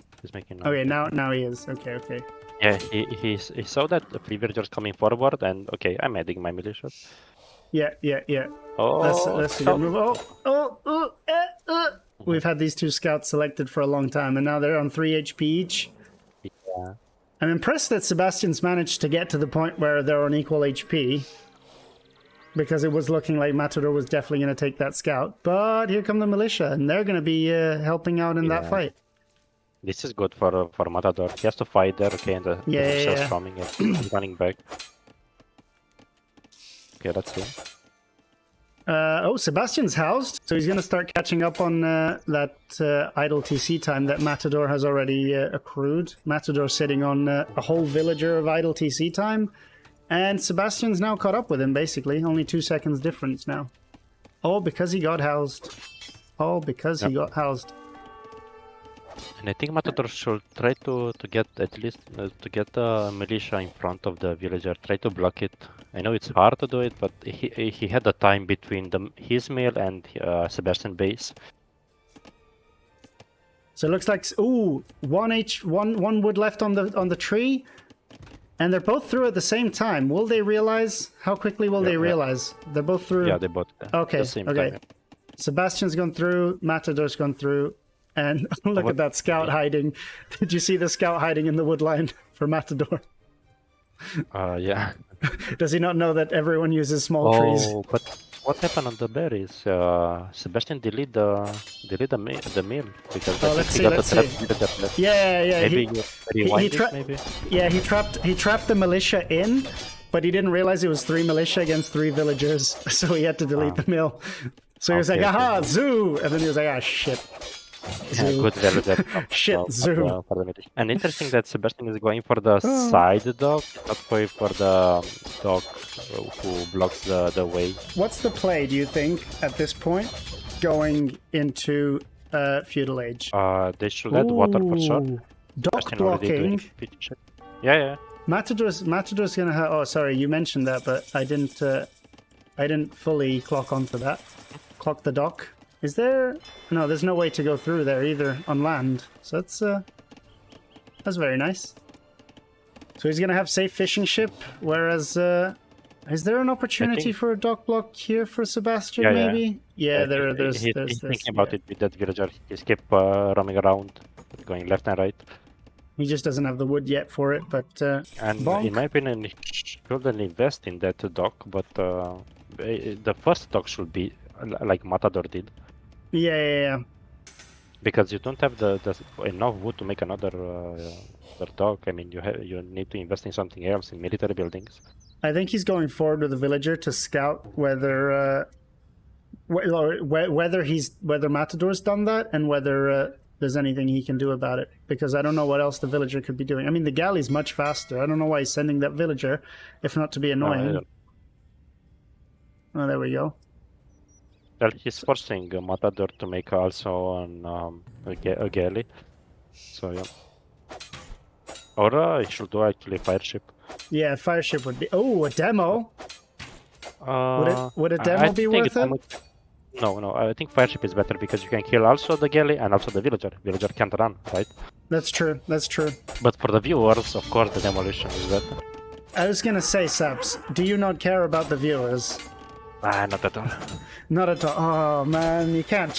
Okay, now he is. Okay. Yeah, he saw that the villagers coming forward, and okay, I'm adding my militias. Yeah. Oh, That's a good move. We've had these two scouts selected for a long time, and now they're on 3 HP each. Yeah. I'm impressed that Sebastian's managed to get to the point where they're on equal HP, because it was looking like Matador was definitely going to take that scout. But here come the militia, and they're going to be helping out in that fight. This is good for Matador. He has to fight there, okay, and the militia's coming and he's running back. Okay, let's see. Sebastian's housed, so he's going to start catching up on that idle TC time that Matador has already accrued. Matador's sitting on a whole villager of idle TC time, and Sebastian's now caught up with him, basically. Only 2 seconds difference now. All because he got housed. He got housed. And I think Matador should try to get at least to get the militia in front of the villager. Try to block it. I know it's hard to do it, but he had the time between his mill and Sebastian base. So it looks like one wood left on the tree, and they're both through at the same time. Will they realize? How quickly will they realize? They're both through. Yeah, they both. Okay. The same Okay. time. Sebastian's gone through. Matador's gone through. And look at that scout hiding. Did you see the scout hiding in the wood line for Matador? Yeah. Does he not know that everyone uses small trees? Oh, but what happened on the berries? Sebastian delete the mill because I think he got the trap villager left. Yeah. Maybe. Yeah, he trapped the militia in, but he didn't realize it was 3 militia against 3 villagers, so he had to delete the mill. So he was like, "Aha, zoo!" And then he was like, "Ah, shit." Yeah, good villager. Shit, zoo. For the militia. And interesting that Sebastian is going for the side dog, not going for the dog who blocks the way. What's the play, do you think, at this point, going into feudal age? They should add water for sure. Dock Sebastian already doing blocking. pitch check. Yeah. Matador's gonna have. Oh, sorry, you mentioned that, but I didn't fully clock onto that. Clock the dock. Is there? No, there's no way to go through there either on land. So that's very nice. So he's gonna have safe fishing ship. Whereas, is there an opportunity for a dock block here for Sebastian? Yeah, maybe. Yeah, there's. He's thinking about it with that villager. He's kept roaming around, going left and right. He just doesn't have the wood yet for it, but And bonk. in my opinion, he shouldn't invest in that dock. But the first dock should be like Matador did. Yeah. Because you don't have the enough wood to make another dock. I mean, you need to invest in something else, in military buildings. I think he's going forward with the villager to scout whether whether Matador's done that and whether there's anything he can do about it. Because I don't know what else the villager could be doing. I mean, the galley's much faster. I don't know why he's sending that villager, if not to be annoying. Oh, there we go. Well, he's forcing Matador to make also a galley. So yeah. Or he should do actually fire ship. Yeah, fire ship would be. Oh, a demo. Would a demo I be think worth it? No, I think fireship is better because you can kill also the galley and also the villager. Villager can't run, right? That's true. That's true. But for the viewers, of course, the demolition is better. I was gonna say, Saps, do you not care about the viewers? Not at all. Not at all. Oh man, you can't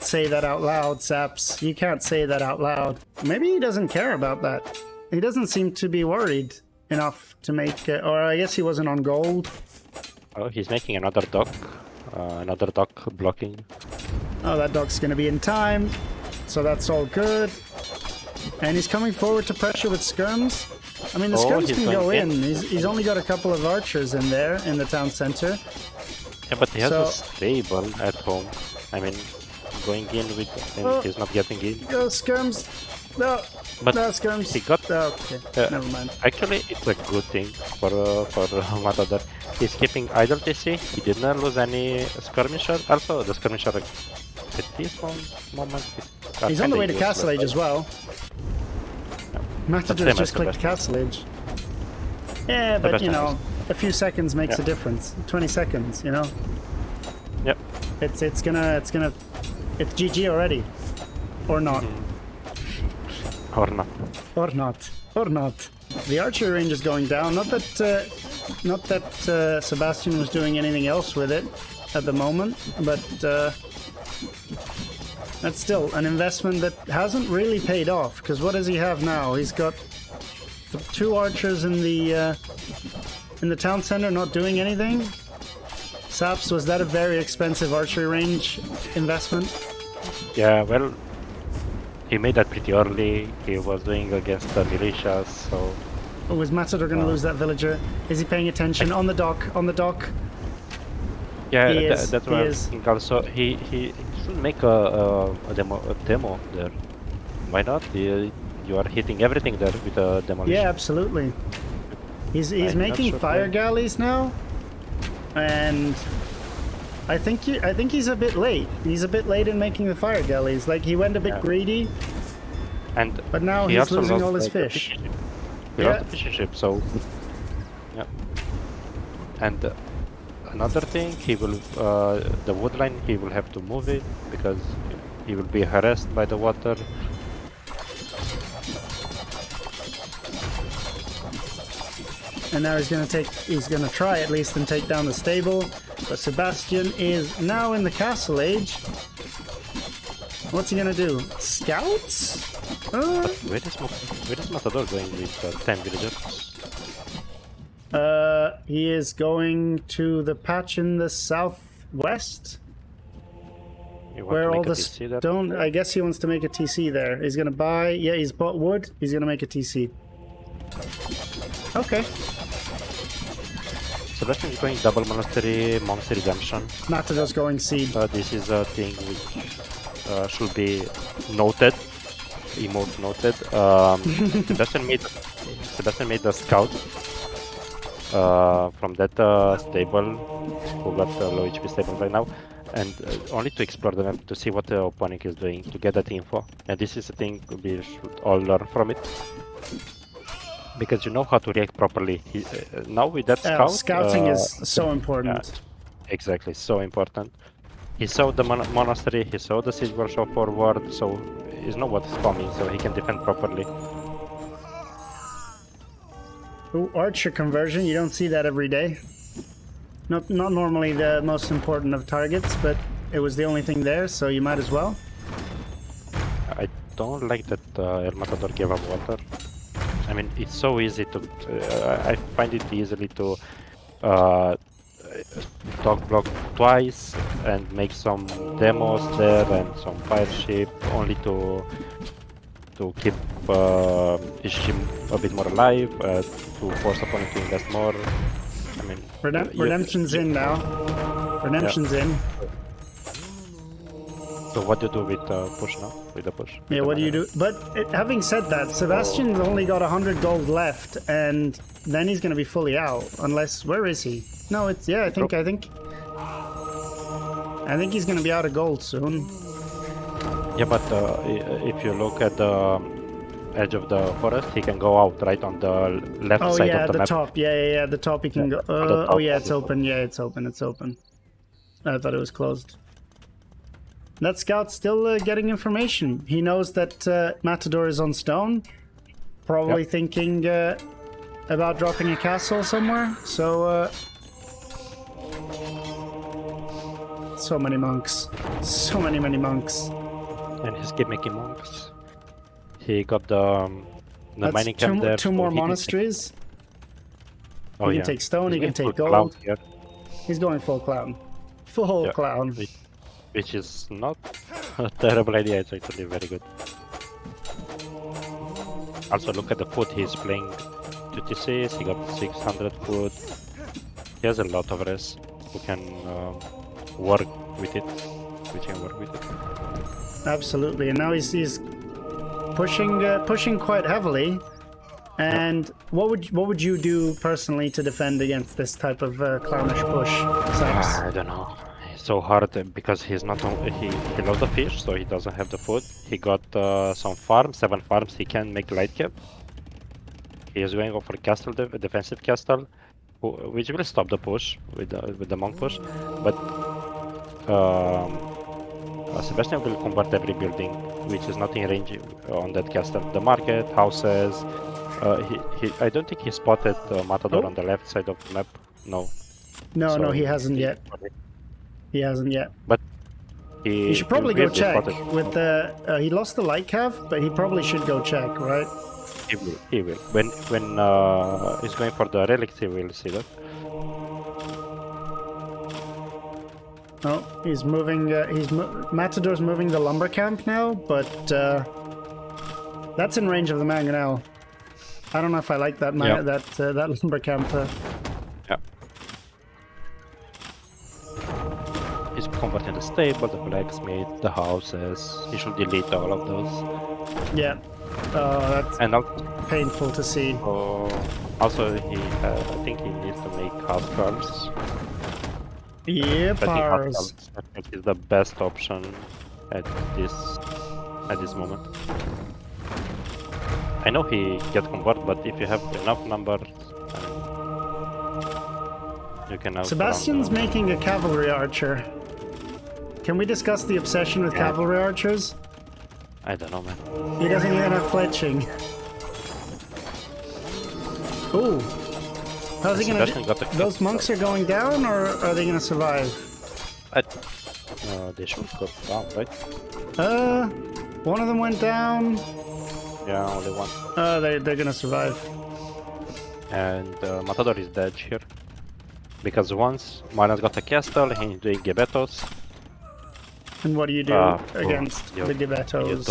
say that out loud, Saps. You can't say that out loud. Maybe he doesn't care about that. He doesn't seem to be worried enough to make it, or I guess he wasn't on gold. Oh, he's making another dock blocking. Oh, that dock's gonna be in time, so that's all good. And he's coming forward to pressure with skirms. I mean, the skirms he's can go going in. He's only got a couple of archers in there in the town center. Yeah, but he has So- a stable at home. I mean, going in with him, Oh. he's not getting in. Go skirms. No, But no skirms. he got. Okay, never mind. Actually, it's a good thing for Matador. He's keeping idle TC. He did not lose any skirmisher. Also, the skirmisher at this moment He's on the way to Castle Age as well. Matador same as just clicked Castle Age. Yeah, but you know, a few seconds makes a difference. 20 seconds, you know. Yep. It's GG already, or not, Or not. or not, or not. The archery range is going down. Not that Sebastian was doing anything else with it at the moment, but that's still an investment that hasn't really paid off. Because what does he have now? He's got 2 archers in the town center, not doing anything. Saps, was that a very expensive archery range investment? Yeah, well, he made that pretty early. He was doing against the militias, so. Or was Matador going to lose that villager? Is he paying attention? On the dock, on the dock. Yeah, He is, that's he why I is. think also he should make a demo there. Why not? You are hitting everything there with a demolition. Yeah, absolutely. He's I'm not making sure fire why. galleys now, and I think he's a bit late. He's a bit late in making the fire galleys. Like he went a bit greedy, And but now he he's also losing lost, all his like, the fish. fishing ship. He Yeah. lost the fishing ship, so yeah. And another thing, he will the wood line. He will have to move it because he will be harassed by the water. And now he's gonna try at least and take down the stable. But Sebastian is now in the castle age. What's he gonna do? Scouts? Where is Matador going with 10 villagers? He is going to the patch in the southwest, You want where to all make a the TC there? stone. I guess he wants to make a TC there. He's gonna buy. Yeah, he's bought wood. He's gonna make a TC. Okay. Sebastian is going double monastery, monk's redemption. Matador's going seed. This is a thing which should be noted. Emote noted. Sebastian made a scout from that stable who got low HP stable right now, and only to explore the map to see what the opponent is doing to get that info. And this is a thing we should all learn from it. Because you know how to react properly. Now with that scout, Scouting is so important. yeah, exactly, so important. He saw the monastery, he saw the siege workshop forward, so he knows what is coming, so he can defend properly. Ooh, archer conversion. You don't see that every day. Not normally the most important of targets, but it was the only thing there, so you might as well. I don't like that El Matador gave up water. I mean, it's so easy to. I find it easily to dog block twice and make some demos there and some fire ship only to keep his ship a bit more alive, to force opponent to invest more. I mean, Redemption's in now. Redemption's in. So what do you do with push now? With the push? Yeah, what do you do? But having said that, Sebastian's only got 100 gold left, and then he's gonna be fully out. Unless, where is he? No, it's I think he's gonna be out of gold soon. Yeah, but if you look at the edge of the forest, he can go out right on the left Oh side yeah, of the the map. top. Yeah, the top he can go. on the top Oh yeah, it's of the open. Yeah, it's open. It's open. I thought it was closed. That scout's still getting information. He knows that Matador is on stone. Probably thinking about dropping a castle somewhere. So, so many monks. So many monks. And he's gimmicky monks. He got the mining That's camp there. two more monasteries. Oh, He yeah. can take stone, he He's can going take full clown gold. here, He's going full clown. Full Yeah. clown. which is not a terrible idea. It's actually very good. Also, look at the food. He's playing 26. He got 600 food. He has a lot of res. Who can work with it. We can work with it. Absolutely, and now he's pushing quite heavily. And what would you do personally to defend against this type of clownish push, Saps? I don't know. It's so hard because he's not he lost the fish, so he doesn't have the food. He got some farms, 7 farms. He can make light cap. He is going for castle, defensive castle, which will stop the push with the monk push. But Sebastian will convert every building which is not in range on that castle. The market, houses. I don't think he spotted Matador on the left side of the map. No. No, So he hasn't yet. He hasn't yet. But You should probably go check with the. He lost the light cav, but he probably should go check, right? He will. He will. When he's going for the relics, he will see that. Oh, he's moving. Matador's moving the lumber camp now, but that's in range of the mangonel. I don't know if I like that that lumber camp. Yeah. He's converting the stable, the blacksmith, the houses. He should delete all of those. Yeah. That's And painful to see. also, I think he needs to make house guards. Yeah, I think house pars. guards, I think, is the best option at this moment. I know he get convert, but if you have enough numbers, you can. Sebastian's making a cavalry archer. Can we discuss the obsession with cavalry archers? I don't know, man. He doesn't even have fletching. Ooh. How's he gonna Sebastian got the Those monks are going down, or are they gonna survive? They should go down, right? One of them went down. Yeah, only one. They're gonna survive. And Matador is dead here. Because once Marian's got a castle, he's doing Gebetos. And what do you do against the Gebettos?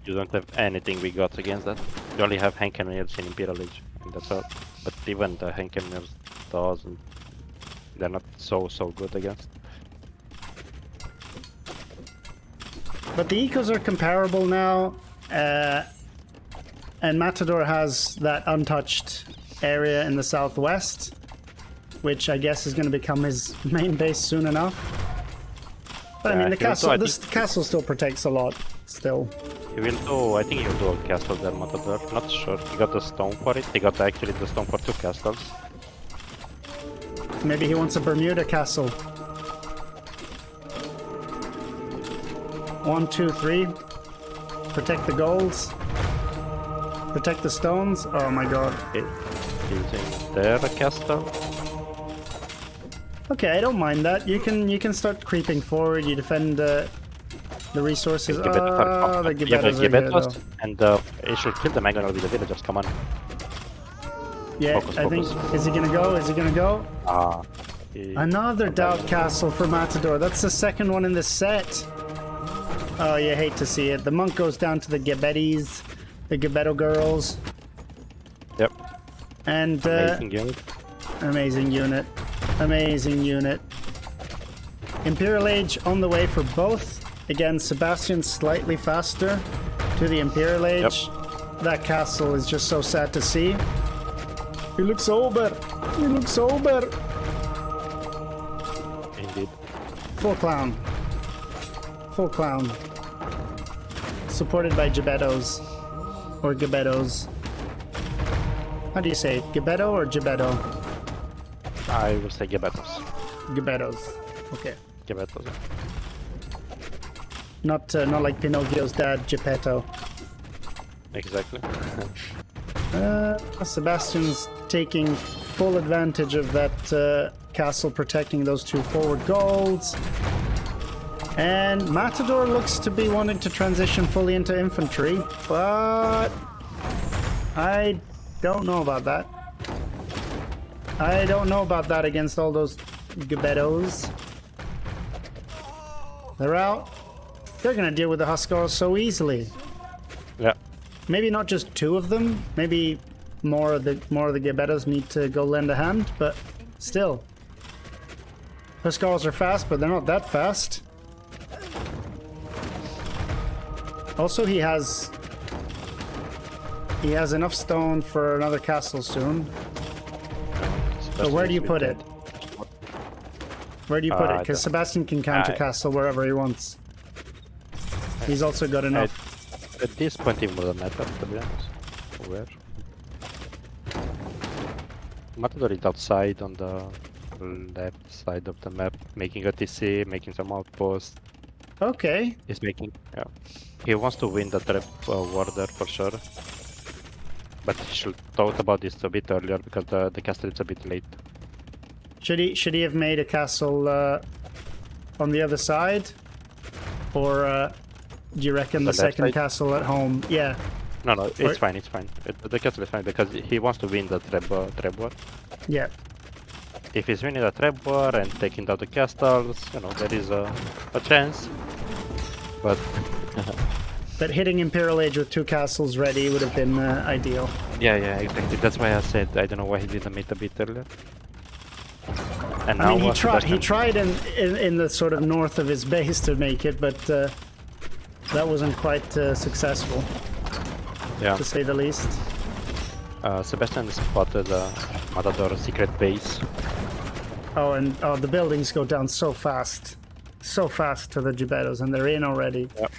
You don't have anything we got against that. You only have Henkeners in Imperial Age, and that's all. But even the Henkeners doesn't. They're not so good against. But the ecos are comparable now, and Matador has that untouched area in the southwest, which I guess is going to become his main base soon enough. But I mean, the castle, this castle still protects a lot, still. He will do, I think he'll do a castle there, Matador. Not sure. He got the stone for it. He got actually the stone for 2 castles. Maybe he wants a Bermuda castle. 1, 2, 3. Protect the golds. Protect the stones. Oh my god. Using their castle. Okay, I don't mind that. You can start creeping forward. You defend the resources. The Gebettos are here, though. And he should kill the Magnet with the villagers. Come on. Yeah, Focus. I think. Is he gonna go? Is he gonna go? Another Doubt Castle for Matador. That's the second one in this set. Oh, you hate to see it. The monk goes down to the Gebettis, the Gebetto girls. Yep. And amazing unit. Amazing unit. Amazing unit. Imperial Age on the way for both. Again, Sebastian slightly faster to the Imperial Age. Yep. That castle is just so sad to see. He looks sober. He looks sober. Indeed. Full clown. Full clown. Supported by Gebettos. Or Gebettos. How do you say it? Gebetto or Gebetto? I will say Gebetos. Gebettos. Okay. Gebetos. Not like Pinocchio's dad, Geppetto. Exactly. Sebastian's taking full advantage of that castle, protecting those 2 forward golds. And Matador looks to be wanting to transition fully into infantry, but I don't know about that. I don't know about that against all those Gebettos. They're out. They're gonna deal with the Huskarls so easily. Yeah. Maybe not just 2 of them. Maybe more of the Gebettos need to go lend a hand, but still. Huskarls are fast, but they're not that fast. Also, he has enough stone for another castle soon. So where do you put it? Where do you put it? Because Sebastian can counter castle wherever he wants. He's also got enough. At this point, it wouldn't matter, to be honest. Where? Matador is outside on the left side of the map, making a TC, making some outposts. Okay. He's making, yeah. He wants to win the trap warder for sure. But he should thought about this a bit earlier because the castle is a bit late. Should he have made a castle on the other side? Or do you reckon the second side? castle at home? Yeah. No, it's fine, it's fine. The castle is fine because he wants to win the trap war. Yeah. If he's winning the trap war and taking down the castles, you know, there is a chance. But But hitting Imperial Age with 2 castles ready would have been ideal. yeah, exactly. That's why I said I don't know why he didn't make a bit earlier. And I mean, now he tried in the sort of north of his base to make it, but that wasn't quite successful, yeah. to say the least. Sebastian spotted Matador secret base. Oh, and the buildings go down so fast to the Gebettos, and they're in already. Yep.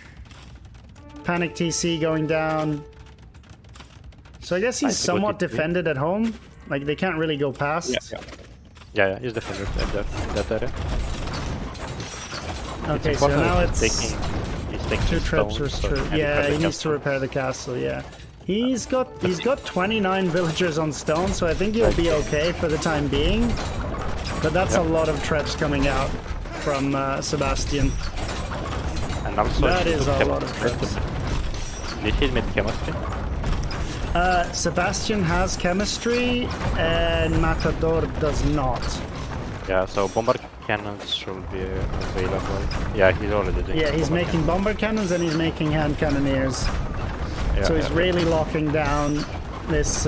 Panic TC going down. So I guess he's somewhat defended at home. Like, they can't really go past. Yeah, he's defended in that area. Okay, so now it's he's taking 2 trips stones, versus true. Yeah, he needs to repair the castle, yeah. He's got 29 villagers on stone, so I think he'll be okay for the time being. But that's a lot of traps coming out from Sebastian. And also That is a lot of traps. Did he make chemistry? Sebastian has chemistry, and Matador does not. Yeah, so bomber cannons should be available. Yeah, he's already doing. Yeah, he's making bomber cannons and he's making hand cannoneers. Yeah, So he's really locking down this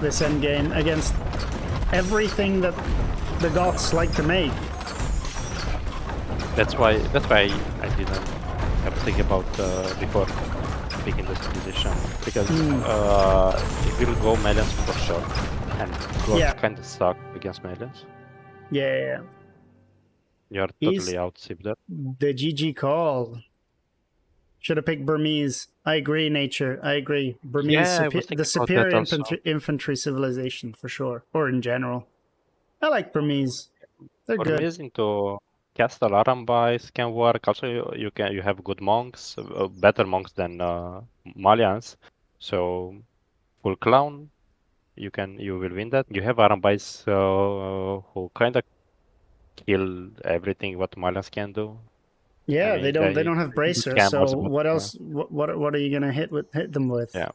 this end game against everything that the Goths like to make. That's why I didn't have to think about before picking this position because it will go Melians for sure, and Goths kind of suck against Melians. Yeah. You're totally out-sipped there. The GG call. Should have picked Burmese. I agree, Nature. I agree. Burmese, the superior infantry civilization, for sure. Or in general. I like Burmese. They're good. Burmese into Castle Arambais can work. Also, you have good monks, better monks than Malians. So, full clown, you will win that. You have Arambais who kind of kill everything what Malians can do. Yeah, I mean, they don't have bracers. Camels, so but, what else? What are you gonna hit them with? Yeah,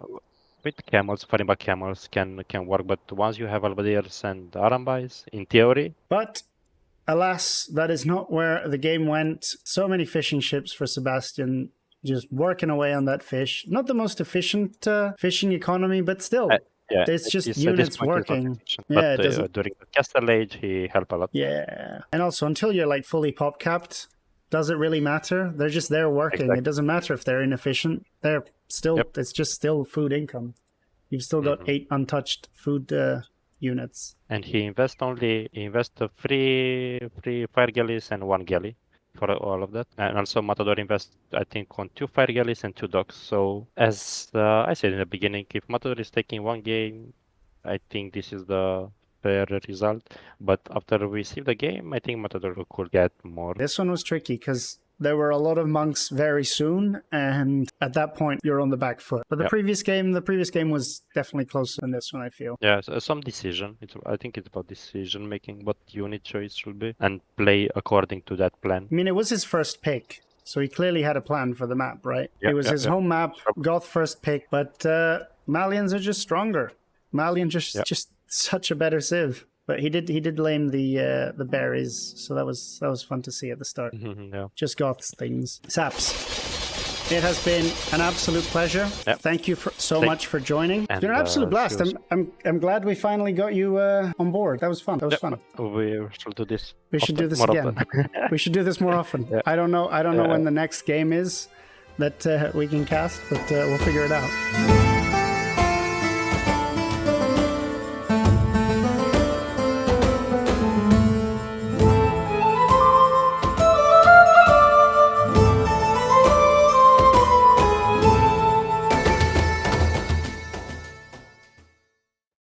with camels, Farimba camels can work, but once you have Albadiers and Arambais, in theory. But alas, that is not where the game went. So many fishing ships for Sebastian, just working away on that fish. Not the most efficient fishing economy, but still, it's just units working. But during the Castle Age, he helped a lot. Yeah, and also until you're like fully pop capped, does it really matter? They're just there working. Exactly. It doesn't matter if they're inefficient. They're still. It's just still food income. You've still got 8 untouched food units. And he invests three fire galleys and 1 galley for all of that. And also Matador invests, I think, on 2 fire galleys and 2 docks. So as I said in the beginning, if Matador is taking 1 game, I think this is the fair result. But after we see the game, I think Matador could get more. This one was tricky because there were a lot of monks very soon, and at that point you're on the back foot. But the previous game was definitely closer than this one, I feel. Yeah, some decision. I think it's about decision making, what unit choice should be, and play according to that plan. I mean, it was his first pick, so he clearly had a plan for the map, right? It was his home map, Goth first pick, but Malians are just stronger. Malian just such a better civ. But he did lame the berries, so that was fun to see at the start. Yeah. Just Goths things. Saps, it has been an absolute pleasure. Yep. Thank you so much for joining. It's been an absolute blast. I'm glad we finally got you on board. That was fun. That was fun. We should do this. We should do this again. We should do this more often. Yeah. I don't know when the next game is that we can cast, but we'll figure it out.